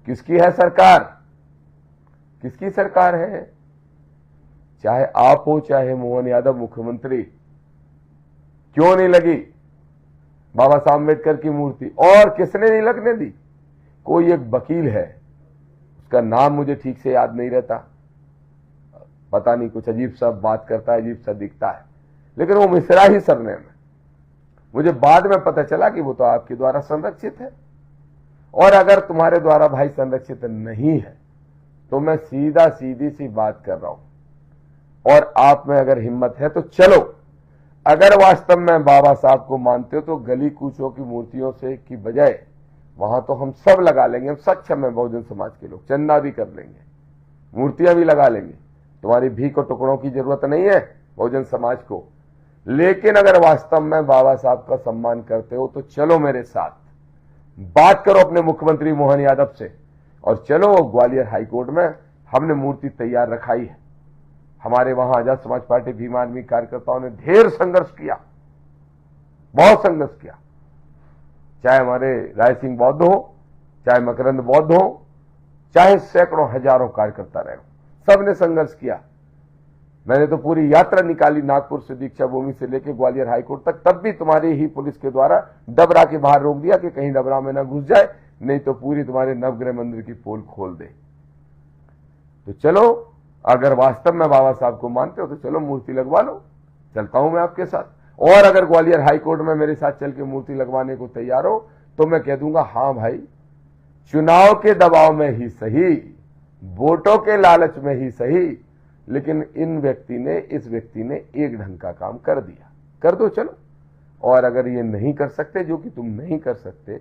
किसकी है सरकार? किसकी सरकार है? चाहे आप हो चाहे मोहन यादव मुख्यमंत्री, क्यों नहीं लगी बाबा साहब अम्बेडकर की मूर्ति? और किसने नहीं लगने दी? कोई एक वकील है, उसका नाम मुझे ठीक से याद नहीं रहता, पता नहीं कुछ अजीब सा बात करता है, अजीब सा दिखता है, लेकिन वो मिश्रा ही सरनेम है। मुझे बाद में पता चला कि वो तो आपके द्वारा संरक्षित है। और अगर तुम्हारे द्वारा भाई संरक्षित नहीं है तो मैं सीधी सी बात कर रहा हूं, और आप में अगर हिम्मत है तो चलो, अगर वास्तव में बाबा साहब को मानते हो तो गली कूचों की मूर्तियों से की बजाय वहां तो हम सब लगा लेंगे, हम सक्षम है बहुजन समाज के लोग, चंदा भी कर लेंगे, मूर्तियां भी लगा लेंगे, तुम्हारी भीख और टुकड़ों की जरूरत नहीं है बहुजन समाज को। लेकिन अगर वास्तव में बाबा साहब का सम्मान करते हो तो चलो मेरे साथ, बात करो अपने मुख्यमंत्री मोहन यादव से, और चलो ग्वालियर हाईकोर्ट में हमने मूर्ति तैयार रखाई है। हमारे वहां आजाद समाज पार्टी भीम आर्मी कार्यकर्ताओं ने ढेर संघर्ष किया, बहुत संघर्ष किया, चाहे हमारे राय सिंह बौद्ध हो, चाहे मकरंद बौद्ध हो, चाहे सैकड़ों हजारों कार्यकर्ता रहे हो, सबने संघर्ष किया। मैंने तो पूरी यात्रा निकाली नागपुर से दीक्षा भूमि से लेकर ग्वालियर हाईकोर्ट तक, तब भी तुम्हारी ही पुलिस के द्वारा डबरा के बाहर रोक दिया कि कहीं डबरा में ना घुस जाए, नहीं तो पूरी तुम्हारे नवग्रह मंदिर की पोल खोल दे। तो चलो, अगर वास्तव में बाबा साहब को मानते हो तो चलो मूर्ति लगवा लो, चलता हूं मैं आपके साथ। और अगर ग्वालियर हाईकोर्ट में मेरे साथ चल के मूर्ति लगवाने को तैयार हो तो मैं कह दूंगा हाँ भाई, चुनाव के दबाव में ही सही, वोटों के लालच में ही सही, लेकिन इस व्यक्ति ने एक ढंग का काम कर दिया, कर दो चलो। और अगर ये नहीं कर सकते, जो कि तुम नहीं कर सकते,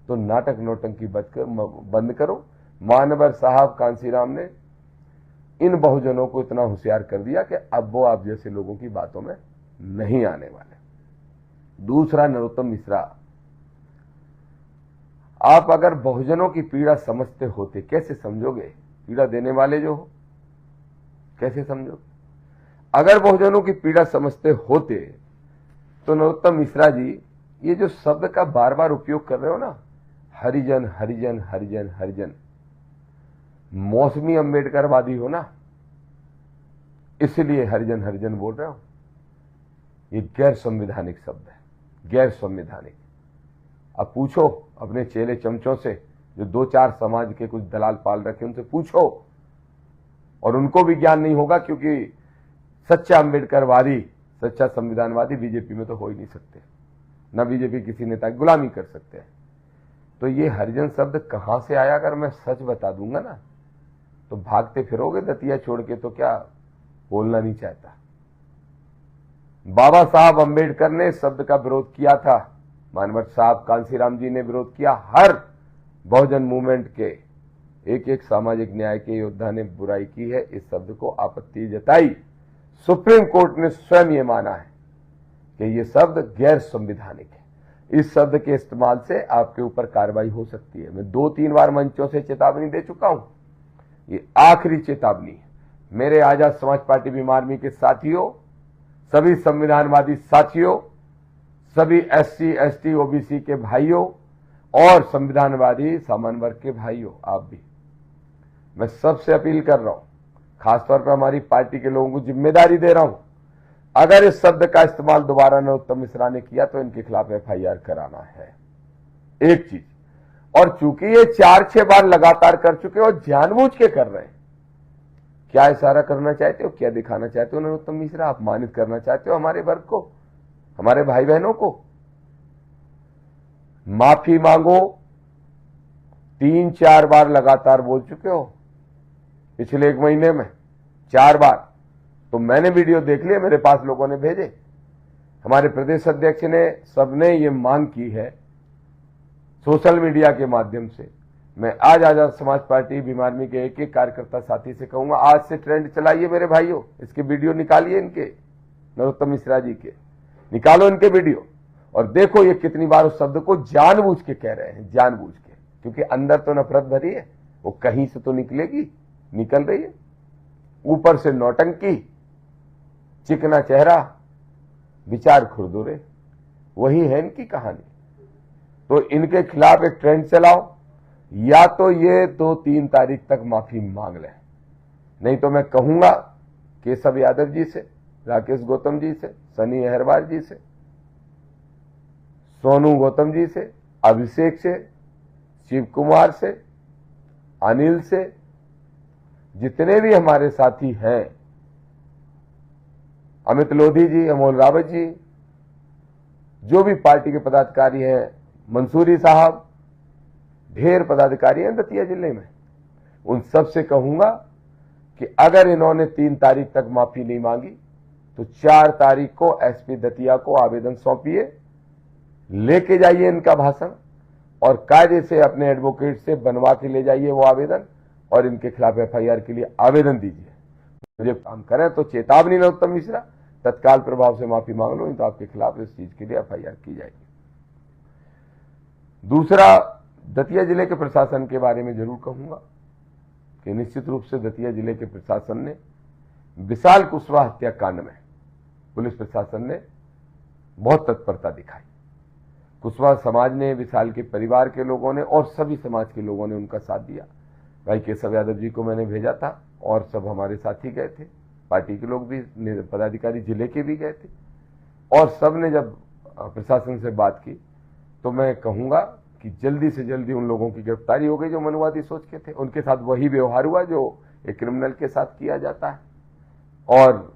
तो नाटक नौटंकी बंद करो। मानवर साहब कांसीराम ने इन बहुजनों को इतना होशियार कर दिया कि अब वो आप जैसे लोगों की बातों में नहीं आने वाले। दूसरा, नरोत्तम मिश्रा, आप अगर बहुजनों की पीड़ा समझते होते, कैसे समझोगे? पीड़ा देने वाले जो हो, कैसे समझोगे? अगर बहुजनों की पीड़ा समझते होते तो नरोत्तम मिश्रा जी, ये जो शब्द का बार बार उपयोग कर रहे हो ना, हरिजन हरिजन हरिजन हरिजन, मौसमी अम्बेडकरवादी हो ना, इसलिए हरिजन हरिजन बोल रहे हो। ये गैर संवैधानिक शब्द है, गैर संवैधानिक। अब पूछो अपने चेले चमचों से, जो 2-4 समाज के कुछ दलाल पाल रखे, उनसे पूछो और उनको भी ज्ञान नहीं होगा, क्योंकि सच्चा अम्बेडकरवादी, सच्चा संविधानवादी बीजेपी में तो हो ही नहीं सकते, न बीजेपी किसी नेता की गुलामी कर सकते हैं। तो ये हरिजन शब्द कहां से आया, अगर मैं सच बता दूंगा ना तो भागते फिरोगे दतिया छोड़ के, तो क्या बोलना नहीं चाहता। बाबा साहब अंबेडकर ने इस शब्द का विरोध किया था, मानवत साहब कांसीराम जी ने विरोध किया, हर बहुजन मूवमेंट के एक एक सामाजिक न्याय के योद्धा ने बुराई की है, इस शब्द को आपत्ति जताई। सुप्रीम कोर्ट ने स्वयं यह माना है कि यह शब्द गैर संवैधानिक है, इस शब्द के इस्तेमाल से आपके ऊपर कार्रवाई हो सकती है। मैं 2-3 बार मंचों से चेतावनी दे चुका हूं, ये आखिरी चेतावनी है। मेरे आजाद समाज पार्टी भीम आर्मी के साथियों, सभी संविधानवादी साथियों, सभी SC ST OBC के भाइयों और संविधानवादी सामान्य वर्ग के भाइयों, आप भी, मैं सबसे अपील कर रहा हूं, खासतौर पर हमारी पार्टी के लोगों को जिम्मेदारी दे रहा हूं, अगर इस शब्द का इस्तेमाल दोबारा नरोत्तम मिश्रा ने किया तो इनके खिलाफ FIR कराना है, एक चीज। और चूंकि ये 4-6 बार लगातार कर चुके और जानबूझ के कर रहे हैं, क्या इशारा करना चाहते हो, क्या दिखाना चाहते हो नरोत्तम मिश्रा? अपमानित करना चाहते हो हमारे वर्ग को, हमारे भाई बहनों को? माफी मांगो, 3-4 बार लगातार बोल चुके हो पिछले 1 महीने में, 4 बार। तो मैंने वीडियो देख लिया, मेरे पास लोगों ने भेजे, हमारे प्रदेश अध्यक्ष ने, सबने ये मांग की है सोशल मीडिया के माध्यम से। मैं आज आजाद समाज पार्टी भीम आर्मी के एक एक कार्यकर्ता साथी से कहूंगा, आज से ट्रेंड चलाइए मेरे भाइयों, इसके वीडियो निकालिए, इनके नरोत्तम मिश्रा जी के निकालो इनके वीडियो, और देखो ये कितनी बार उस शब्द को जानबूझ के कह रहे हैं, जानबूझ के, क्योंकि अंदर तो नफरत भरी है, वो कहीं से तो निकलेगी, निकल रही है। ऊपर से नौटंकी, चिकना चेहरा, विचार खुरदुरे, वही है इनकी कहानी। तो इनके खिलाफ एक ट्रेंड चलाओ, या तो ये 2-3 तारीख तक माफी मांग लें, नहीं तो मैं कहूंगा केशव यादव जी से, राकेश गौतम जी से, सनी अहरवाल जी से, सोनू गौतम जी से, अभिषेक से, शिव कुमार से, अनिल से, जितने भी हमारे साथी हैं, अमित लोधी जी, अमोल रावत जी, जो भी पार्टी के पदाधिकारी हैं, मंसूरी साहब, ढेर पदाधिकारी हैं दतिया जिले में, उन सब से कहूंगा कि अगर इन्होंने 3 तारीख तक माफी नहीं मांगी तो 4 तारीख को SP दतिया को आवेदन सौंपिए, लेके जाइए इनका भाषण और कायदे से अपने एडवोकेट से बनवा के ले जाइए वो आवेदन, और इनके खिलाफ FIR के लिए आवेदन दीजिए। मुझे काम करें तो चेतावनी नरोत्तम मिश्रा, तत्काल प्रभाव से माफी मांग लो, तो आपके खिलाफ इस चीज के लिए FIR की जाएगी। दूसरा, दतिया जिले के प्रशासन के बारे में जरूर कहूंगा कि निश्चित रूप से दतिया जिले के प्रशासन ने विशाल कुशवाहा हत्याकांड में पुलिस प्रशासन ने बहुत तत्परता दिखाई। कुशवाहा समाज ने, विशाल के परिवार के लोगों ने और सभी समाज के लोगों ने उनका साथ दिया। भाई केशव यादव जी को मैंने भेजा था और सब हमारे साथी गए थे, पार्टी के लोग भी, पदाधिकारी जिले के भी गए थे, और सब ने जब प्रशासन से बात की तो मैं कहूंगा कि जल्दी से जल्दी उन लोगों की गिरफ्तारी हो गई जो मनुवादी सोच के थे। उनके साथ वही व्यवहार हुआ जो एक क्रिमिनल के साथ किया जाता है, और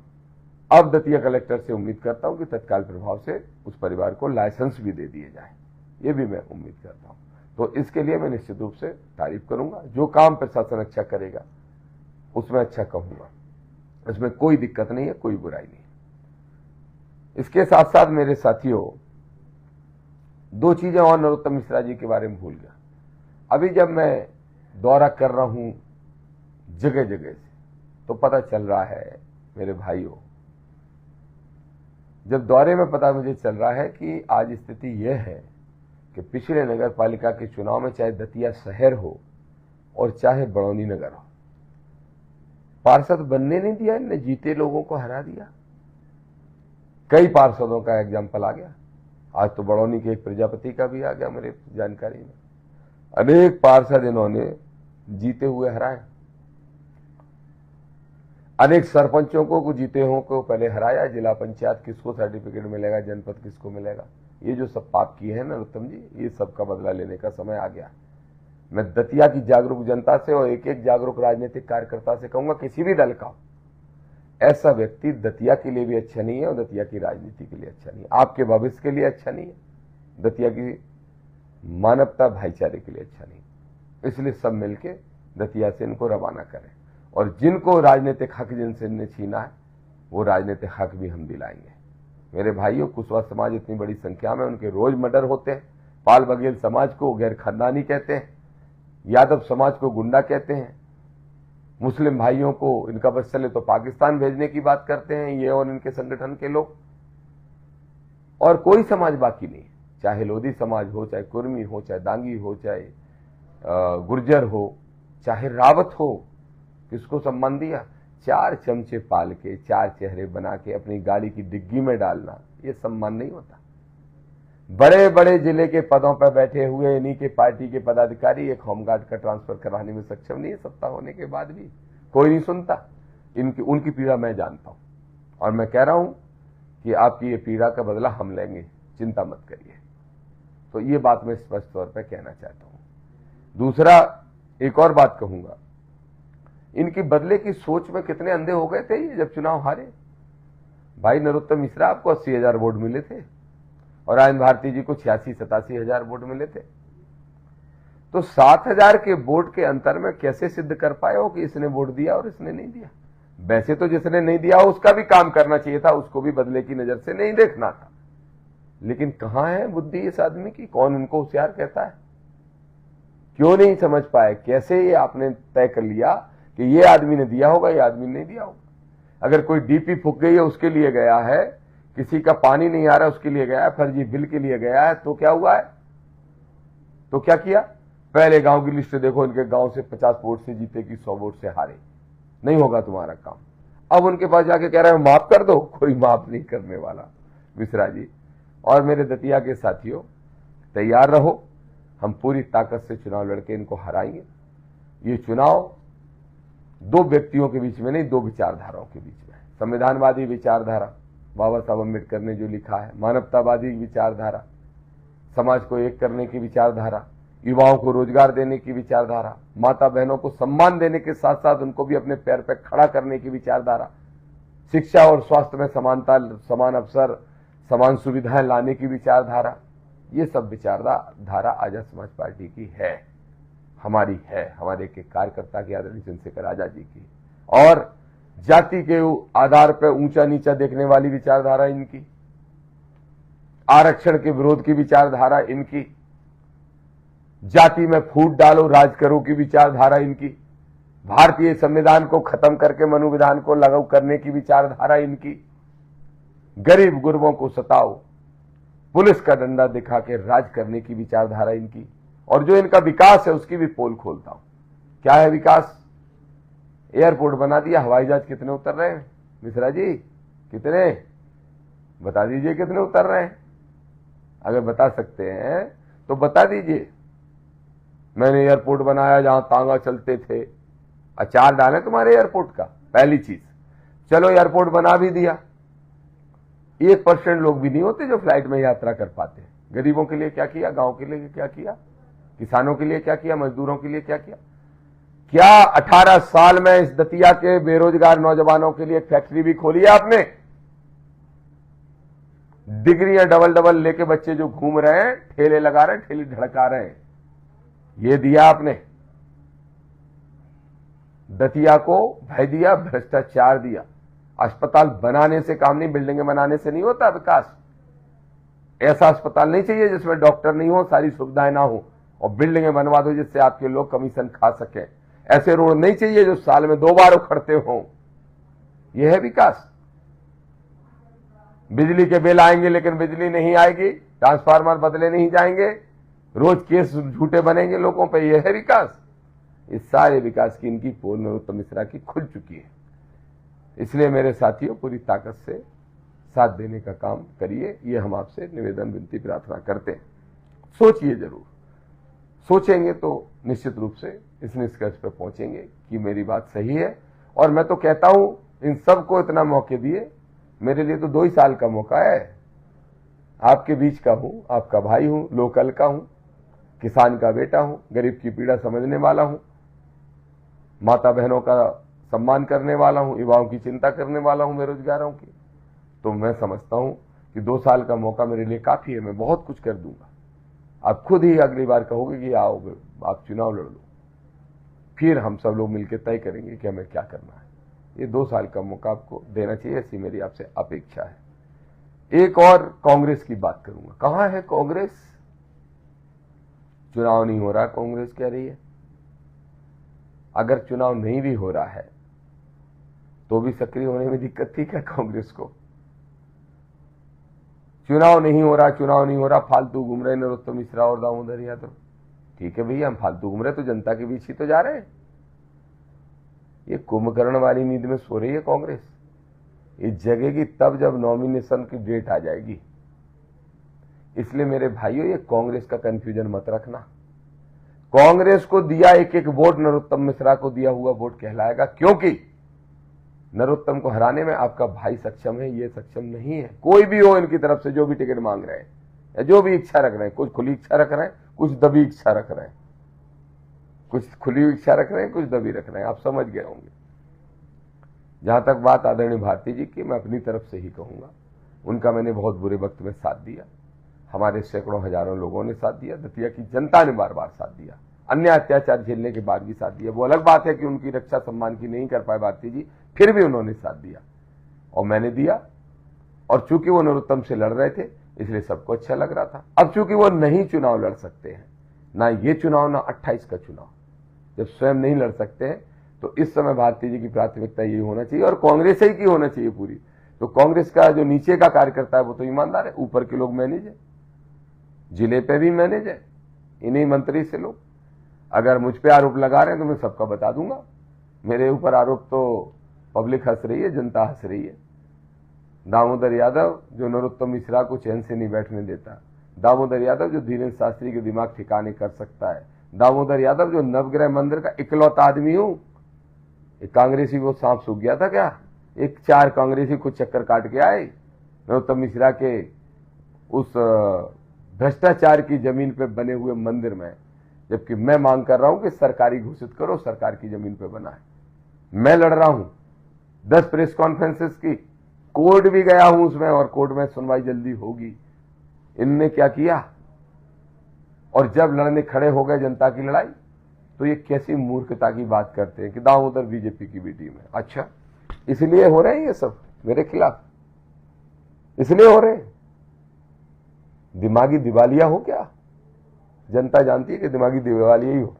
अब दतिया कलेक्टर से उम्मीद करता हूं कि तत्काल प्रभाव से उस परिवार को लाइसेंस भी दे दिए जाए, ये भी मैं उम्मीद करता हूं। तो इसके लिए मैं निश्चित रूप से तारीफ करूंगा, जो काम प्रशासन अच्छा करेगा उसमें अच्छा कहूंगा, इसमें कोई दिक्कत नहीं है, कोई बुराई नहीं है। इसके साथ साथ मेरे साथियों, 2 चीजें और नरोत्तम मिश्रा जी के बारे में भूल गया। अभी जब मैं दौरा कर रहा हूं जगह जगह से, तो पता चल रहा है मेरे भाइयों, जब दौरे में पता मुझे चल रहा है कि आज स्थिति यह है कि पिछले नगर पालिका के चुनाव में चाहे दतिया शहर हो और चाहे बड़ौनी नगर हो, पार्षद बनने नहीं दिया, इनने जीते लोगों को हरा दिया। कई पार्षदों का एग्जाम्पल आ गया, आज तो बड़ौनी के एक प्रजापति का भी आ गया मेरे जानकारी में। अनेक पार्षद इन्होंने जीते हुए हराए, अनेक सरपंचों को जीते हुए को पहले हराया। जिला पंचायत किसको सर्टिफिकेट मिलेगा, जनपद किसको मिलेगा, ये जो सब पाप किए हैं नरोत्तम जी, ये सब का बदला लेने का समय आ गया। मैं दतिया की जागरूक जनता से और एक एक जागरूक राजनीतिक कार्यकर्ता से कहूंगा, किसी भी दल का ऐसा व्यक्ति दतिया के लिए भी अच्छा नहीं है और दतिया की राजनीति के लिए अच्छा नहीं है, आपके भविष्य के लिए अच्छा नहीं है, दतिया की मानवता भाईचारे के लिए अच्छा नहीं। इसलिए सब मिलके दतिया से इनको रवाना करें और जिनको राजनीतिक हक जिनसे इन्हें छीना है वो राजनीतिक हक भी हम दिलाएंगे। मेरे भाइयों, कुशवाहा समाज इतनी बड़ी संख्या में, उनके रोज मर्डर होते हैं। पाल बघेल समाज को गैर खानदानी कहते हैं, यादव समाज को गुंडा कहते हैं, मुस्लिम भाइयों को इनका बस चले तो पाकिस्तान भेजने की बात करते हैं ये और इनके संगठन के लोग, और कोई समाज बाकी नहीं, चाहे लोधी समाज हो, चाहे कुर्मी हो, चाहे दांगी हो, चाहे गुर्जर हो, चाहे रावत हो। किसको सम्मान दिया? 4 चमचे पाल के 4 चेहरे बना के अपनी गाड़ी की डिग्गी में डालना, ये सम्मान नहीं होता। बड़े बड़े जिले के पदों पर बैठे हुए इन्हीं के पार्टी के पदाधिकारी एक होमगार्ड का ट्रांसफर कराने में सक्षम नहीं है, सत्ता होने के बाद भी कोई नहीं सुनता। उनकी पीड़ा मैं जानता हूं और मैं कह रहा हूं कि आपकी ये पीड़ा का बदला हम लेंगे, चिंता मत करिए। तो ये बात मैं स्पष्ट तौर पर कहना चाहता हूं। दूसरा, एक और बात कहूंगा, इनकी बदले की सोच में कितने अंधे हो गए थे ये जब चुनाव हारे। भाई नरोत्तम मिश्रा, आपको 80,000 वोट मिले थे और आयन भारती जी को 86-87 हजार वोट मिले थे। तो 7,000 के वोट के अंतर में कैसे सिद्ध कर पाए हो कि इसने वोट दिया और इसने नहीं दिया? वैसे तो जिसने नहीं दिया उसका भी काम करना चाहिए था, उसको भी बदले की नजर से नहीं देखना था, लेकिन कहां है बुद्धि इस आदमी की? कौन उनको होशियार कहता है? क्यों नहीं समझ पाए? कैसे ये आपने तय कर लिया कि ये आदमी ने दिया होगा, ये आदमी नहीं दिया होगा? अगर कोई डीपी फूक गई है उसके लिए गया है, किसी का पानी नहीं आ रहा उसके लिए गया है, फर्जी बिल के लिए गया है, तो क्या हुआ है? तो क्या किया? पहले गांव की लिस्ट देखो, इनके गांव से 50 वोट से जीते कि 100 वोट से हारे, नहीं होगा तुम्हारा काम। अब उनके पास जाके कह रहे हैं माफ कर दो, कोई माफ नहीं करने वाला मिश्रा जी। और मेरे दतिया के साथियों, तैयार रहो, हम पूरी ताकत से चुनाव लड़के इनको हराएंगे। ये चुनाव 2 व्यक्तियों के बीच में नहीं, 2 विचारधाराओं के बीच में। संविधानवादी विचारधारा, बाबा साहब अम्बेडकर ने जो लिखा है, मानवतावादी विचारधारा, समाज को एक करने की विचारधारा, युवाओं को रोजगार देने की विचारधारा, माता बहनों को सम्मान देने के साथ साथ उनको भी अपने पैर पर खड़ा करने की विचारधारा, शिक्षा और स्वास्थ्य में समानता, समान अवसर, समान सुविधाएं लाने की विचारधारा, ये सब विचारधारा आजाद समाज पार्टी की है, हमारी है, हमारे एक कार्यकर्ता की, आदरणीय चंद्रशेखर आजाद जी की। और जाति के आधार पर ऊंचा नीचा देखने वाली विचारधारा इनकी, आरक्षण के विरोध की विचारधारा इनकी, जाति में फूट डालो राज करो की विचारधारा इनकी, भारतीय संविधान को खत्म करके मनुविधान को लागू करने की विचारधारा इनकी, गरीब गुरबों को सताओ, पुलिस का डंडा दिखा के राज करने की विचारधारा इनकी। और जो इनका विकास है उसकी भी पोल खोलता हूं। क्या है विकास? एयरपोर्ट बना दिया, हवाई जहाज कितने उतर रहे हैं मिश्रा जी? कितने? बता दीजिए कितने उतर रहे हैं, अगर बता सकते हैं तो बता दीजिए। मैंने एयरपोर्ट बनाया जहां तांगा चलते थे, अचार डाले तुम्हारे एयरपोर्ट का, पहली चीज। चलो एयरपोर्ट बना भी दिया, 1% लोग भी नहीं होते जो फ्लाइट में यात्रा कर पाते। गरीबों के लिए क्या किया, गांव के लिए क्या किया, किसानों के लिए क्या किया, मजदूरों के लिए क्या किया? क्या 18 साल में इस दतिया के बेरोजगार नौजवानों के लिए एक फैक्ट्री भी खोली है आपने? डिग्रियां डबल लेके बच्चे जो घूम रहे हैं, ठेले लगा रहे हैं, ठेले धड़का रहे हैं, ये दिया आपने? दतिया को भय दिया, भ्रष्टाचार दिया। अस्पताल बनाने से काम नहीं, बिल्डिंगें बनाने से नहीं होता विकास। ऐसा अस्पताल नहीं चाहिए जिसमें डॉक्टर नहीं हो, सारी सुविधाएं ना हो, और बिल्डिंगें बनवा दो जिससे आपके लोग कमीशन खा सके। ऐसे रोड नहीं चाहिए जो साल में 2 बार उखड़ते हो। यह है विकास। बिजली के बिल आएंगे लेकिन बिजली नहीं आएगी, ट्रांसफार्मर बदले नहीं जाएंगे, रोज केस झूठे बनेंगे लोगों पे, यह है विकास। इस सारे विकास की इनकी पोल नरोत्तम मिश्रा की खुल चुकी है। इसलिए मेरे साथियों, पूरी ताकत से साथ देने का काम करिए, ये हम आपसे निवेदन विनती प्रार्थना करते हैं। सोचिए जरूर, सोचेंगे तो निश्चित रूप से इस निष्कर्ष पर पहुंचेंगे कि मेरी बात सही है। और मैं तो कहता हूं, इन सबको इतना मौके दिए, मेरे लिए तो 2 ही साल का मौका है। आपके बीच का हूं, आपका भाई हूं, लोकल का हूं, किसान का बेटा हूं, गरीब की पीड़ा समझने वाला हूं, माता बहनों का सम्मान करने वाला हूं, युवाओं की चिंता करने वाला हूं, बेरोजगारों की। तो मैं समझता हूं कि 2 साल का मौका मेरे लिए काफी है, मैं बहुत कुछ कर दूंगा। आप खुद ही अगली बार कहोगे कि आओ आप चुनाव लड़ लो, फिर हम सब लोग मिलकर तय करेंगे कि हमें क्या करना है। ये 2 साल का मौका आपको देना चाहिए, ऐसी मेरी आपसे अपेक्षा है। एक और कांग्रेस की बात करूंगा। कहां है कांग्रेस? चुनाव नहीं हो रहा, कांग्रेस कह रही है। अगर चुनाव नहीं भी हो रहा है तो भी सक्रिय होने में दिक्कत थी क्या कांग्रेस को? चुनाव नहीं हो रहा, फालतू घूम रहे नरोत्तम मिश्रा और दामोदर यादव। ठीक है भैया, हम फालतू घूम रहे तो जनता के बीच ही तो जा रहे हैं। ये कुंभकर्ण वाली नींद में सो रही है कांग्रेस। ये जगेगी तब जब नॉमिनेशन की डेट आ जाएगी। इसलिए मेरे भाइयों, ये कांग्रेस का कंफ्यूजन मत रखना। कांग्रेस को दिया एक एक वोट नरोत्तम मिश्रा को दिया हुआ वोट कहलाएगा, क्योंकि नरोत्तम को हराने में आपका भाई सक्षम है, ये सक्षम नहीं है। कोई भी हो इनकी तरफ से जो भी टिकट मांग रहे हैं या जो भी इच्छा रख रहे हैं, कुछ खुली इच्छा रख रहे हैं, कुछ दबी इच्छा रख रहे हैं, कुछ खुली इच्छा रख रहे हैं, कुछ दबी रख रहे हैं, आप समझ गए होंगे। जहां तक बात आदरणीय भारती जी की, मैं अपनी तरफ से ही कहूंगा, उनका मैंने बहुत बुरे वक्त में साथ दिया। हमारे सैकड़ों हजारों लोगों ने साथ दिया, दतिया की जनता ने बार बार साथ दिया, अन्य अत्याचार झेलने के बाद भी साथ दिया। वो अलग बात है कि उनकी रक्षा सम्मान की नहीं कर पाए भारती जी, फिर भी उन्होंने साथ दिया और मैंने दिया। और चूंकि वो नरोत्तम से लड़ रहे थे इसलिए सबको अच्छा लग रहा था। अब चूंकि वो नहीं चुनाव लड़ सकते हैं, ना ये चुनाव ना 28 का चुनाव, जब स्वयं नहीं लड़ सकते हैं, तो इस समय भारती जी की प्राथमिकता यही होना चाहिए और कांग्रेस ही की होना चाहिए पूरी। तो कांग्रेस का जो नीचे का कार्यकर्ता है वो तो ईमानदार है, ऊपर के लोग मैनेज है, जिले पे भी मैनेज है, इन्हीं मंत्री से लोग। अगर मुझ पे आरोप लगा रहे हैं तो मैं सबका बता दूंगा। मेरे ऊपर आरोप तो पब्लिक हंस रही है, जनता हंस रही है। दामोदर यादव जो नरोत्तम मिश्रा को चैन से नहीं बैठने देता, दामोदर यादव जो धीरेन्द्र शास्त्री के दिमाग ठिकाने कर सकता है, दामोदर यादव जो नवग्रह मंदिर का इकलौता आदमी हूं। एक कांग्रेसी वो सांप सूख गया था क्या? एक 4 कांग्रेसी कुछ चक्कर काट के आए नरोत्तम मिश्रा के उस भ्रष्टाचार की जमीन पे बने हुए मंदिर में, जबकि मैं मांग कर रहा हूं कि सरकारी घोषित करो, सरकार की जमीन पे बना है। मैं लड़ रहा हूं 10 प्रेस कॉन्फ्रेंसेस की, कोर्ट भी गया हूं उसमें और कोर्ट में सुनवाई जल्दी होगी। इनने क्या किया? और जब लड़ने खड़े हो गए जनता की लड़ाई, तो ये कैसी मूर्खता की बात करते हैं कि दामोदर बीजेपी की भी टीम है। अच्छा, इसलिए हो रहे हैं ये सब मेरे खिलाफ, इसलिए हो रहे हैं? दिमागी दिवालिया हो क्या? जनता जानती है कि दिमागी दिवालिया ही हो,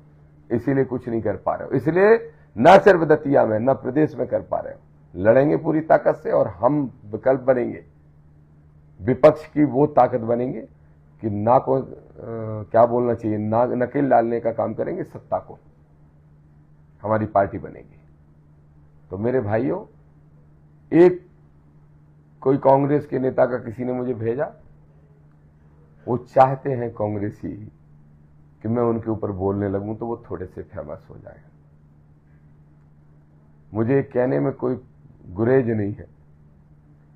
इसीलिए कुछ नहीं कर पा रहे हो। इसलिए न सिर्फ दतिया में न प्रदेश में कर पा रहे हो। लड़ेंगे पूरी ताकत से और हम विकल्प बनेंगे, विपक्ष की वो ताकत बनेंगे कि ना को क्या बोलना चाहिए, ना नकेल डालने का काम करेंगे, सत्ता को हमारी पार्टी बनेगी। तो मेरे भाइयों, एक कोई कांग्रेस के नेता का किसी ने मुझे भेजा, वो चाहते हैं कांग्रेसी कि मैं उनके ऊपर बोलने लगूं तो वो थोड़े से फेमस हो जाएगा। मुझे कहने में कोई गुरेज नहीं है।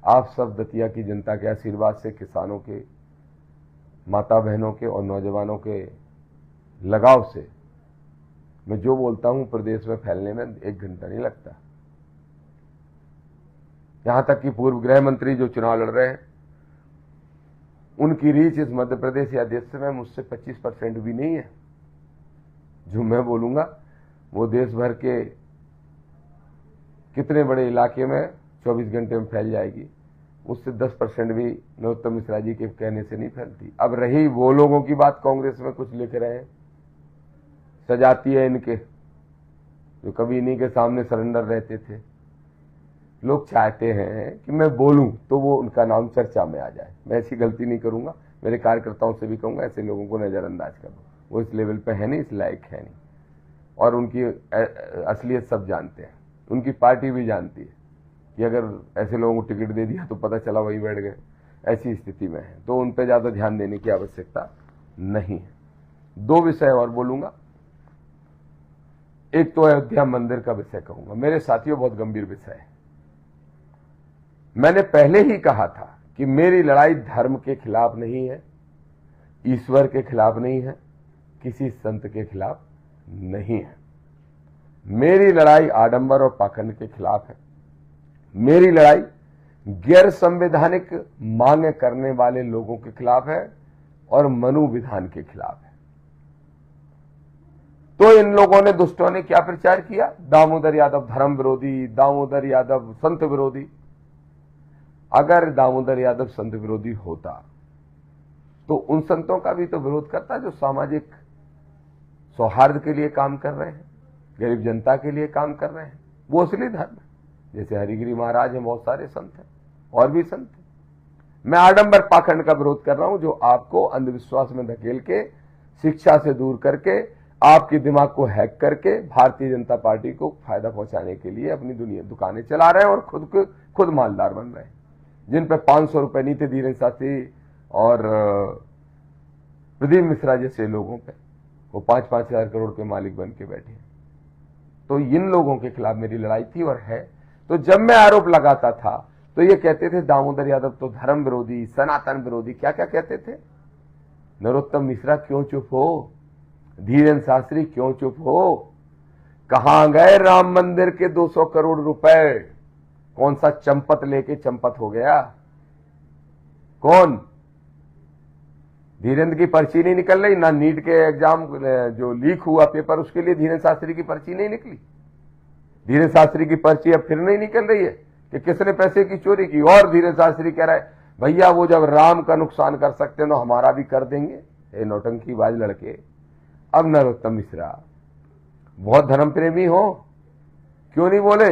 आप सब दतिया की जनता के आशीर्वाद से, किसानों के, माता बहनों के और नौजवानों के लगाव से मैं जो बोलता हूं प्रदेश में फैलने में 1 घंटा नहीं लगता। यहां तक कि पूर्व गृह मंत्री जो चुनाव लड़ रहे हैं, उनकी रीच इस मध्य प्रदेश या देश में मुझसे 25% भी नहीं है। जो मैं बोलूंगा वो देश भर के कितने बड़े इलाके में 24 घंटे में फैल जाएगी। उससे 10% भी नरोत्तम मिश्रा जी के कहने से नहीं फैलती। अब रही वो लोगों की बात, कांग्रेस में कुछ लिख रहे हैं, सजाती है इनके, जो कभी इन्हीं के सामने सरेंडर रहते थे। लोग चाहते हैं कि मैं बोलूं तो वो उनका नाम चर्चा में आ जाए। मैं ऐसी गलती नहीं करूंगा। मेरे कार्यकर्ताओं से भी कहूंगा ऐसे लोगों को नजरअंदाज कर दो, वो इस लेवल पे है नहीं, इस लायक है नहीं। और उनकी असलियत सब जानते हैं, उनकी पार्टी भी जानती है कि अगर ऐसे लोगों को टिकट दे दिया तो पता चला वही बैठ गए, ऐसी स्थिति में है। तो उन पर ज्यादा ध्यान देने की आवश्यकता नहीं है। 2 विषय और बोलूंगा। एक तो अयोध्या मंदिर का विषय कहूंगा। मेरे साथियों, बहुत गंभीर विषय है। मैंने पहले ही कहा था कि मेरी लड़ाई धर्म के खिलाफ नहीं है, ईश्वर के खिलाफ नहीं है, किसी संत के खिलाफ नहीं है। मेरी लड़ाई आडंबर और पाखंड के खिलाफ है। मेरी लड़ाई गैर संवैधानिक मांगे करने वाले लोगों के खिलाफ है और मनु विधान के खिलाफ है। तो इन लोगों ने, दुष्टों ने क्या प्रचार किया? दामोदर यादव धर्म विरोधी, दामोदर यादव संत विरोधी। अगर दामोदर यादव संत विरोधी होता तो उन संतों का भी तो विरोध करता जो सामाजिक सौहार्द के लिए काम कर रहे हैं, गरीब जनता के लिए काम कर रहे हैं। वो असली धर्म है। जैसे हरिगिरी महाराज हैं, बहुत सारे संत हैं और भी संत हैं। मैं आडंबर पाखंड का विरोध कर रहा हूं, जो आपको अंधविश्वास में धकेल के, शिक्षा से दूर करके, आपके दिमाग को हैक करके भारतीय जनता पार्टी को फायदा पहुंचाने के लिए अपनी दुकानें चला रहे हैं और खुद मालदार बन रहे हैं। जिन पे 500 रुपए नहीं थे धीरेन्द्र शास्त्री और प्रदीप मिश्रा जैसे लोगों पे, वो 5-5 हजार करोड़ के मालिक बन के बैठे हैं। तो इन लोगों के खिलाफ मेरी लड़ाई थी और है। तो जब मैं आरोप लगाता था तो ये कहते थे दामोदर यादव तो धर्म विरोधी, सनातन विरोधी, क्या क्या कहते थे। नरोत्तम मिश्रा क्यों चुप हो? धीरेन्द्र शास्त्री क्यों चुप हो? कहां गए राम मंदिर के 200 करोड़ रुपए? कौन सा चंपत लेके चंपत हो गया? कौन? धीरेन्द्र की पर्ची नहीं निकल रही ना? नीट के एग्जाम जो लीक हुआ पेपर, उसके लिए धीरेन्द्र शास्त्री की पर्ची नहीं निकली। धीरेन्द्र शास्त्री की पर्ची अब फिर नहीं निकल रही है कि किसने पैसे की चोरी की। और धीरेन्द्र शास्त्री कह रहा है भैया वो जब राम का नुकसान कर सकते हैं तो हमारा भी कर देंगे। ये नौटंकीबाज लड़के। अब नरोत्तम मिश्रा बहुत धर्म प्रेमी हो, क्यों नहीं बोले?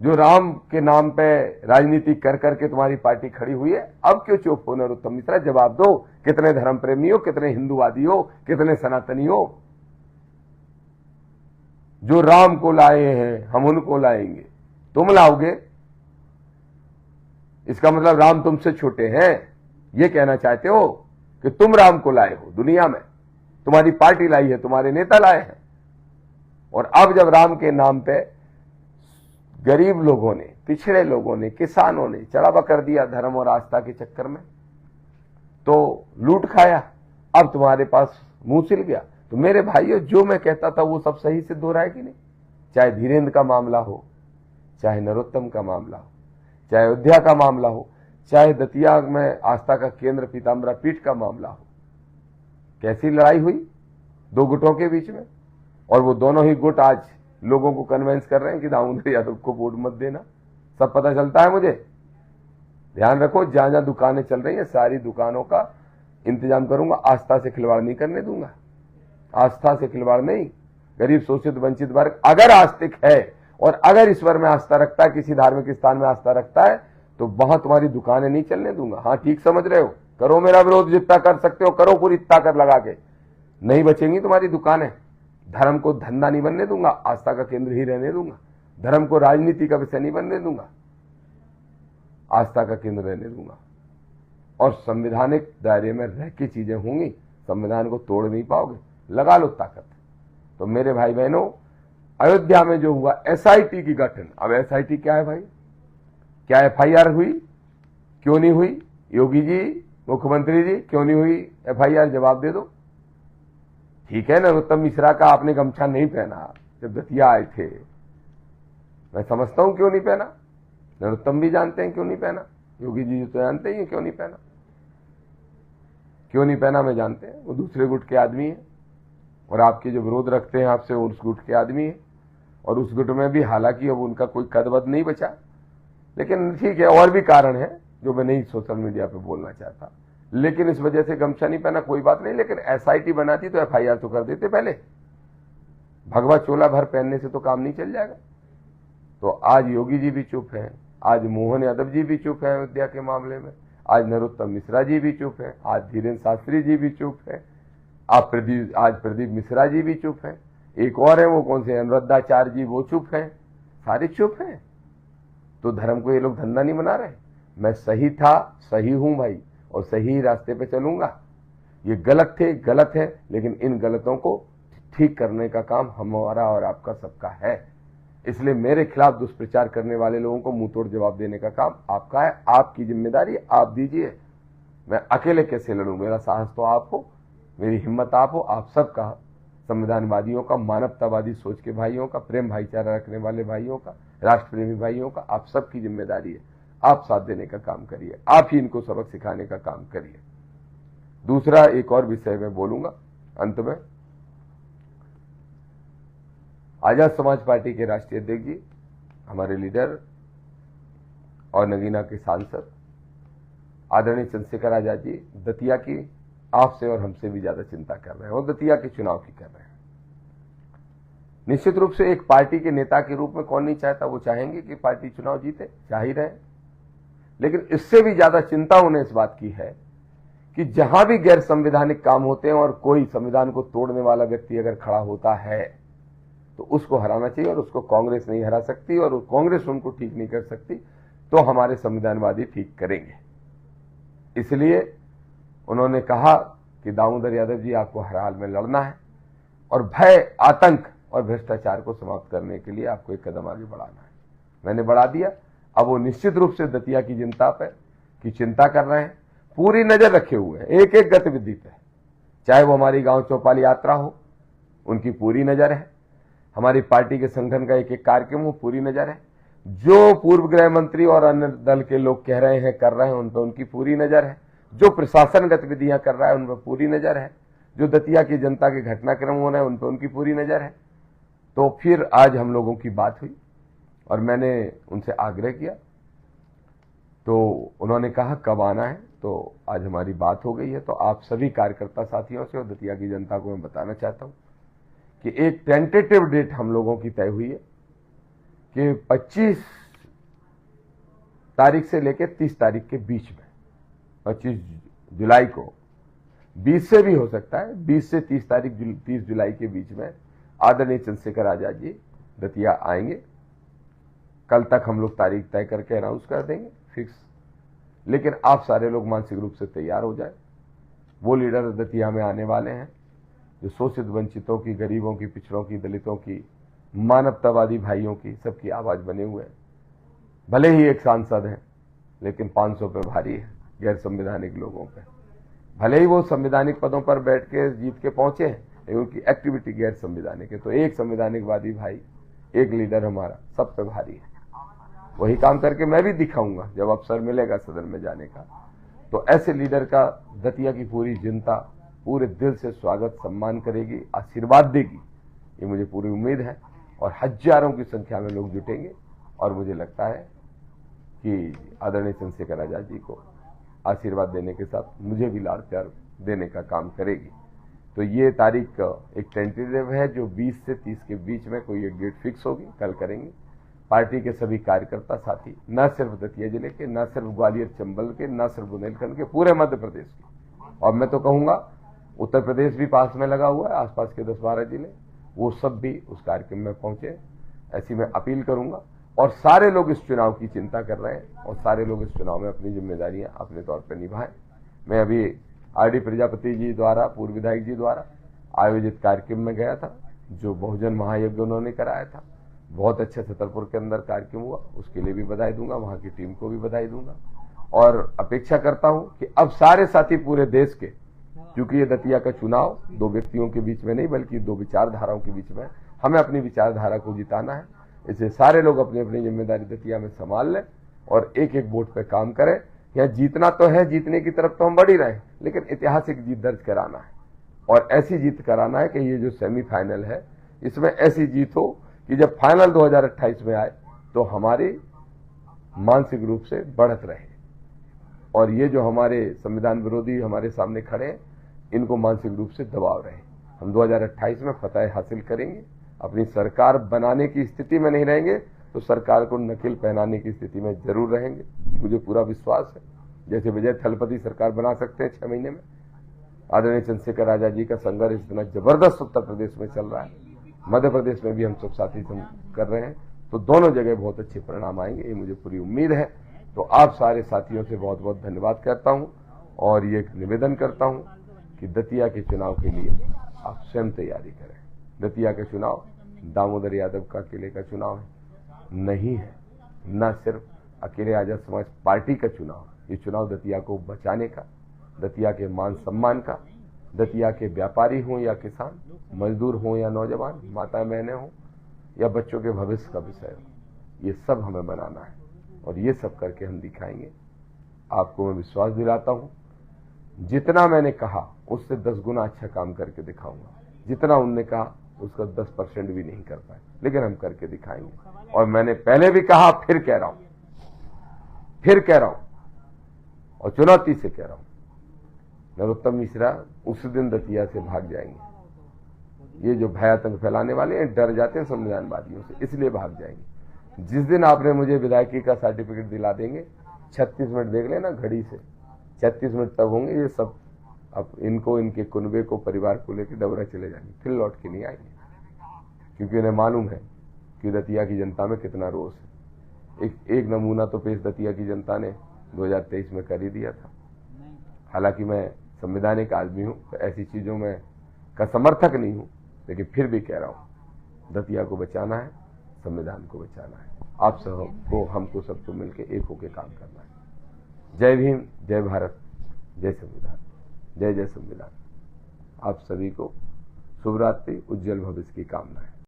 जो राम के नाम पे राजनीति कर करके तुम्हारी पार्टी खड़ी हुई है, अब क्यों चुप हो? नरोत्तम मिश्रा जवाब दो। कितने धर्म प्रेमी हो, कितने हिंदूवादी हो, कितने सनातनी हो? जो राम को लाए हैं हम उनको लाएंगे, तुम लाओगे? इसका मतलब राम तुमसे छोटे हैं, ये कहना चाहते हो कि तुम राम को लाए हो दुनिया में, तुम्हारी पार्टी लाई है, तुम्हारे नेता लाए हैं। और अब जब राम के नाम पे गरीब लोगों ने, पिछड़े लोगों ने, किसानों ने चढ़ावा कर दिया धर्म और आस्था के चक्कर में, तो लूट खाया। अब तुम्हारे पास मुंह सिल गया। तो मेरे भाइयों, जो मैं कहता था वो सब सही सिद्ध हो रहा है कि नहीं? चाहे धीरेन्द्र का मामला हो, चाहे नरोत्तम का मामला हो, चाहे अयोध्या का मामला हो, चाहे दतिया में आस्था का केंद्र पीताम्बरा पीठ का मामला हो। कैसी लड़ाई हुई दो गुटों के बीच में, और वो दोनों ही गुट आज लोगों को कन्विंस कर रहे हैं कि दामोदर यादव को वोट मत देना। सब पता चलता है मुझे। ध्यान रखो, जहां जहां दुकानें चल रही हैं सारी दुकानों का इंतजाम करूंगा। आस्था से खिलवाड़ नहीं करने दूंगा। आस्था से खिलवाड़ नहीं। गरीब शोषित वंचित वर्ग अगर आस्तिक है और अगर ईश्वर में आस्था रखता है, किसी धार्मिक स्थान में आस्था रखता है, तो वहां तुम्हारी दुकानें नहीं चलने दूंगा। हाँ, ठीक समझ रहे हो, करो मेरा विरोध जितना कर सकते हो, करो पूरी ताकत लगा के। नहीं बचेंगी तुम्हारी दुकानें। धर्म को धंधा नहीं बनने दूंगा, आस्था का केंद्र ही रहने दूंगा। धर्म को राजनीति का विषय नहीं बनने दूंगा, आस्था का केंद्र रहने दूंगा। और संवैधानिक दायरे में रह के चीजें होंगी, संविधान को तोड़ नहीं पाओगे। लगा लो ताकत। तो मेरे भाई बहनों, अयोध्या में जो हुआ एसआईटी की गठन, अब एसआईटी क्या है भाई? क्या एफआईआर हुई? क्यों नहीं हुई? योगी जी, मुख्यमंत्री जी, क्यों नहीं हुई एफआईआर? जवाब दे दो। ठीक है, नरोत्तम मिश्रा का आपने गमछा नहीं पहना जब दतिया आए थे, मैं समझता हूं क्यों नहीं पहना। नरोत्तम भी जानते हैं क्यों नहीं पहना, योगी जी तो जानते ही हैं क्यों नहीं पहना। क्यों नहीं पहना मैं जानते हैं, वो दूसरे गुट के आदमी हैं और आपके जो विरोध रखते हैं आपसे वो उस गुट के आदमी हैं। और उस गुट में भी हालांकि अब उनका कोई कदबद नहीं बचा, लेकिन ठीक है, और भी कारण है जो मैं नहीं सोशल मीडिया पे बोलना चाहता। लेकिन इस वजह से गमछा नहीं पहना कोई बात नहीं, लेकिन एसआईटी बनाती तो एफआईआर तो कर देते पहले। भगवा चोला भर पहनने से तो काम नहीं चल जाएगा। तो आज योगी जी भी चुप हैं, आज मोहन यादव जी भी चुप हैं अयोध्या के मामले में, आज नरोत्तम मिश्रा जी भी चुप हैं, आज धीरेन्द्र शास्त्री जी भी चुप हैं, आज प्रदीप मिश्रा जी भी चुप हैं। एक और है, वो कौन से, अनुराधाचार्य जी, वो चुप हैं। सारे चुप हैं। तो धर्म को ये लोग धंधा नहीं बना रहे। मैं सही था, सही हूं भाई, और सही रास्ते पे चलूंगा। ये गलत थे, गलत है, लेकिन इन गलतों को ठीक करने का काम हमारा और आपका सबका है। इसलिए मेरे खिलाफ दुष्प्रचार करने वाले लोगों को मुंह तोड़ जवाब देने का काम आपका है, आपकी जिम्मेदारी आप दीजिए। मैं अकेले कैसे लड़ूं? मेरा साहस तो आप हो, मेरी हिम्मत आप हो, आप सबका, संविधानवादियों का, मानवतावादी सोच के भाइयों का, प्रेम भाईचारा रखने वाले भाइयों का, राष्ट्र प्रेमी भाइयों का, आप सबकी जिम्मेदारी है। आप साथ देने का काम करिए, आप ही इनको सबक सिखाने का काम करिए। दूसरा एक और विषय मैं बोलूंगा अंत में। आजाद समाज पार्टी के राष्ट्रीय अध्यक्ष जी, हमारे लीडर और नगीना के सांसद आदरणीय चंद्रशेखर आजाद जी दतिया की आपसे और हमसे भी ज्यादा चिंता कर रहे हैं और दतिया के चुनाव की कर रहे हैं। निश्चित रूप से एक पार्टी के नेता के रूप में कौन नहीं चाहता, वो चाहेंगे कि पार्टी चुनाव जीते, चाह ही रहे। लेकिन इससे भी ज्यादा चिंता उन्हें इस बात की है कि जहां भी गैर संवैधानिक काम होते हैं और कोई संविधान को तोड़ने वाला व्यक्ति अगर खड़ा होता है तो उसको हराना चाहिए, और उसको कांग्रेस नहीं हरा सकती और कांग्रेस उनको ठीक नहीं कर सकती, तो हमारे संविधानवादी ठीक करेंगे। इसलिए उन्होंने कहा कि दामोदर यादव जी, आपको हर हाल में लड़ना है और भय, आतंक और भ्रष्टाचार को समाप्त करने के लिए आपको एक कदम आगे बढ़ाना है। मैंने बढ़ा दिया। अब वो निश्चित रूप से दतिया की जनता पे की चिंता कर रहे हैं, पूरी नजर रखे हुए हैं एक एक गतिविधि पे, चाहे वो हमारी गांव चौपाल यात्रा हो, उनकी पूरी नजर है, हमारी पार्टी के संगठन का एक एक कार्यक्रम हो, पूरी नजर है, जो पूर्व गृह मंत्री और अन्य दल के लोग कह रहे हैं, कर रहे हैं, उन पर उनकी पूरी नजर है, जो प्रशासन गतिविधियां कर रहा है उन पर पूरी नजर है, जो दतिया की जनता के घटनाक्रम हो रहे हैं उन पर उनकी पूरी नजर है। तो फिर आज हम लोगों की बात हुई और मैंने उनसे आग्रह किया, तो उन्होंने कहा कब आना है, तो आज हमारी बात हो गई है। तो आप सभी कार्यकर्ता साथियों से और दतिया की जनता को मैं बताना चाहता हूं कि एक टेंटेटिव डेट हम लोगों की तय हुई है कि 25 तारीख से लेकर 30 तारीख के बीच में, 25 जुलाई को, 20 से भी हो सकता है, 20 से 30 तारीख 30 जुलाई के बीच में आदरणीय चंद्रशेखर आजाद जी दतिया आएंगे। कल तक हम लोग तारीख तय करके अनाउंस कर देंगे फिक्स, लेकिन आप सारे लोग मानसिक रूप से तैयार हो जाए। वो लीडर दतिया में आने वाले हैं जो शोषित वंचितों की, गरीबों की, पिछड़ों की, दलितों की, मानवतावादी भाइयों की, सबकी आवाज बने हुए हैं। भले ही एक सांसद हैं लेकिन 500 पे भारी है गैर संवैधानिक लोगों पे। भले ही वो संवैधानिक पदों पर बैठ के जीत के पहुंचे हैं लेकिन उनकी एक्टिविटी गैर संवैधानिक है। तो एक संवैधानिकवादी भाई, एक लीडर हमारा सब पे भारी है। वही काम करके मैं भी दिखाऊंगा जब अवसर मिलेगा सदन में जाने का। तो ऐसे लीडर का दतिया की पूरी जनता पूरे दिल से स्वागत, सम्मान करेगी, आशीर्वाद देगी, ये मुझे पूरी उम्मीद है। और हजारों की संख्या में लोग जुटेंगे और मुझे लगता है कि आदरणीय चंद्रशेखर आजाद जी को आशीर्वाद देने के साथ मुझे भी लाड़ प्यार देने का काम करेगी। तो ये तारीख एक टेंटेटिव है जो 20 से 30 के बीच में कोई एक डेट फिक्स होगी, कल करेंगे। पार्टी के सभी कार्यकर्ता साथी, न सिर्फ दतिया जिले के, न सिर्फ ग्वालियर चंबल के, न सिर्फ बुंदेलखंड के, पूरे मध्य प्रदेश के, और मैं तो कहूंगा उत्तर प्रदेश भी पास में लगा हुआ है, आसपास के 10-12 जिले, वो सब भी उस कार्यक्रम में पहुंचे, ऐसी मैं अपील करूंगा। और सारे लोग इस चुनाव की चिंता कर रहे हैं और सारे लोग इस चुनाव में अपनी जिम्मेदारियां अपने तौर पर निभाएं। मैं अभी आर.डी. प्रजापति जी द्वारा, पूर्व विधायक जी द्वारा आयोजित कार्यक्रम में गया था, जो बहुजन महायज्ञ उन्होंने कराया था। बहुत अच्छा छतरपुर के अंदर कार्यक्रम हुआ, उसके लिए भी बधाई दूंगा, वहां की टीम को भी बधाई दूंगा। और अपेक्षा करता हूं कि अब सारे साथी पूरे देश के, क्योंकि ये दतिया का चुनाव दो व्यक्तियों के बीच में नहीं बल्कि दो विचारधाराओं के बीच में, हमें अपनी विचारधारा को जिताना है। इसलिए सारे लोग अपनी अपनी जिम्मेदारी दतिया में संभाल लें और एक एक वोट पे काम करें। यहाँ जीतना तो है, जीतने की तरफ तो हम बढ़ ही रहे हैं, लेकिन ऐतिहासिक जीत दर्ज कराना है और ऐसी जीत कराना है कि ये जो सेमीफाइनल है इसमें ऐसी जीत हो कि जब फाइनल 2028 में आए तो हमारी मानसिक रूप से बढ़त रहे और ये जो हमारे संविधान विरोधी हमारे सामने खड़े हैं इनको मानसिक रूप से दबाव रहे। हम 2028 में फतह हासिल करेंगे, अपनी सरकार बनाने की स्थिति में नहीं रहेंगे तो सरकार को नकेल पहनाने की स्थिति में जरूर रहेंगे, मुझे पूरा विश्वास है। जैसे विजय थलपति सरकार बना सकते हैं 6 महीने में, आदरणीय चंद्रशेखर आजाद जी का संघर्ष इतना जबरदस्त उत्तर प्रदेश में चल रहा है, मध्य प्रदेश में भी हम सब साथी कर रहे हैं, तो दोनों जगह बहुत अच्छे परिणाम आएंगे, ये मुझे पूरी उम्मीद है। तो आप सारे साथियों से बहुत बहुत धन्यवाद करता हूं और ये निवेदन करता हूं कि दतिया के चुनाव के लिए आप स्वयं तैयारी करें। दतिया का चुनाव दामोदर यादव का अकेले का चुनाव नहीं है, न सिर्फ अकेले आजाद समाज पार्टी का चुनाव, ये चुनाव दतिया को बचाने का, दतिया के मान सम्मान का, दतिया के व्यापारी हों या किसान, मजदूर हों या नौजवान, माता बहनें हों या बच्चों के भविष्य का विषय हो, ये सब हमें बनाना है और ये सब करके हम दिखाएंगे। आपको मैं विश्वास दिलाता हूं, जितना मैंने कहा उससे 10 गुना अच्छा काम करके दिखाऊंगा। जितना उनने कहा उसका 10% भी नहीं कर पाए, लेकिन हम करके दिखाएंगे। और मैंने पहले भी कहा, फिर कह रहा हूं और चुनौती से कह रहा हूं, नरोत्तम मिश्रा उस दिन दतिया से भाग जाएंगे। ये जो भयातंक फैलाने वाले हैं, डर जाते हैं संविधानवादियों से, इसलिए भाग जाएंगे। जिस दिन आपने मुझे विधायकी का सर्टिफिकेट दिला देंगे, 36 मिनट देख लेना घड़ी से, 36 मिनट तब होंगे ये सब। अब इनको, इनके कुनबे को, परिवार को लेकर डबरा चले जाएंगे, फिर लौट के नहीं आएंगे, क्योंकि उन्हें मालूम है कि दतिया की जनता में कितना रोष है। एक नमूना तो पेश दतिया की जनता ने 2023 में कर ही दिया था। हालांकि मैं संवैधानिक आदमी हूं, तो ऐसी चीजों में का समर्थक नहीं हूं, लेकिन फिर भी कह रहा हूं, दतिया को बचाना है, संविधान को बचाना है। आप सबको, हमको सबको मिलकर एक होकर काम करना है। जय भीम, जय भारत, जय संविधान, जय जय संविधान। आप सभी को शुभ रात्रि, उज्जवल भविष्य की कामना है।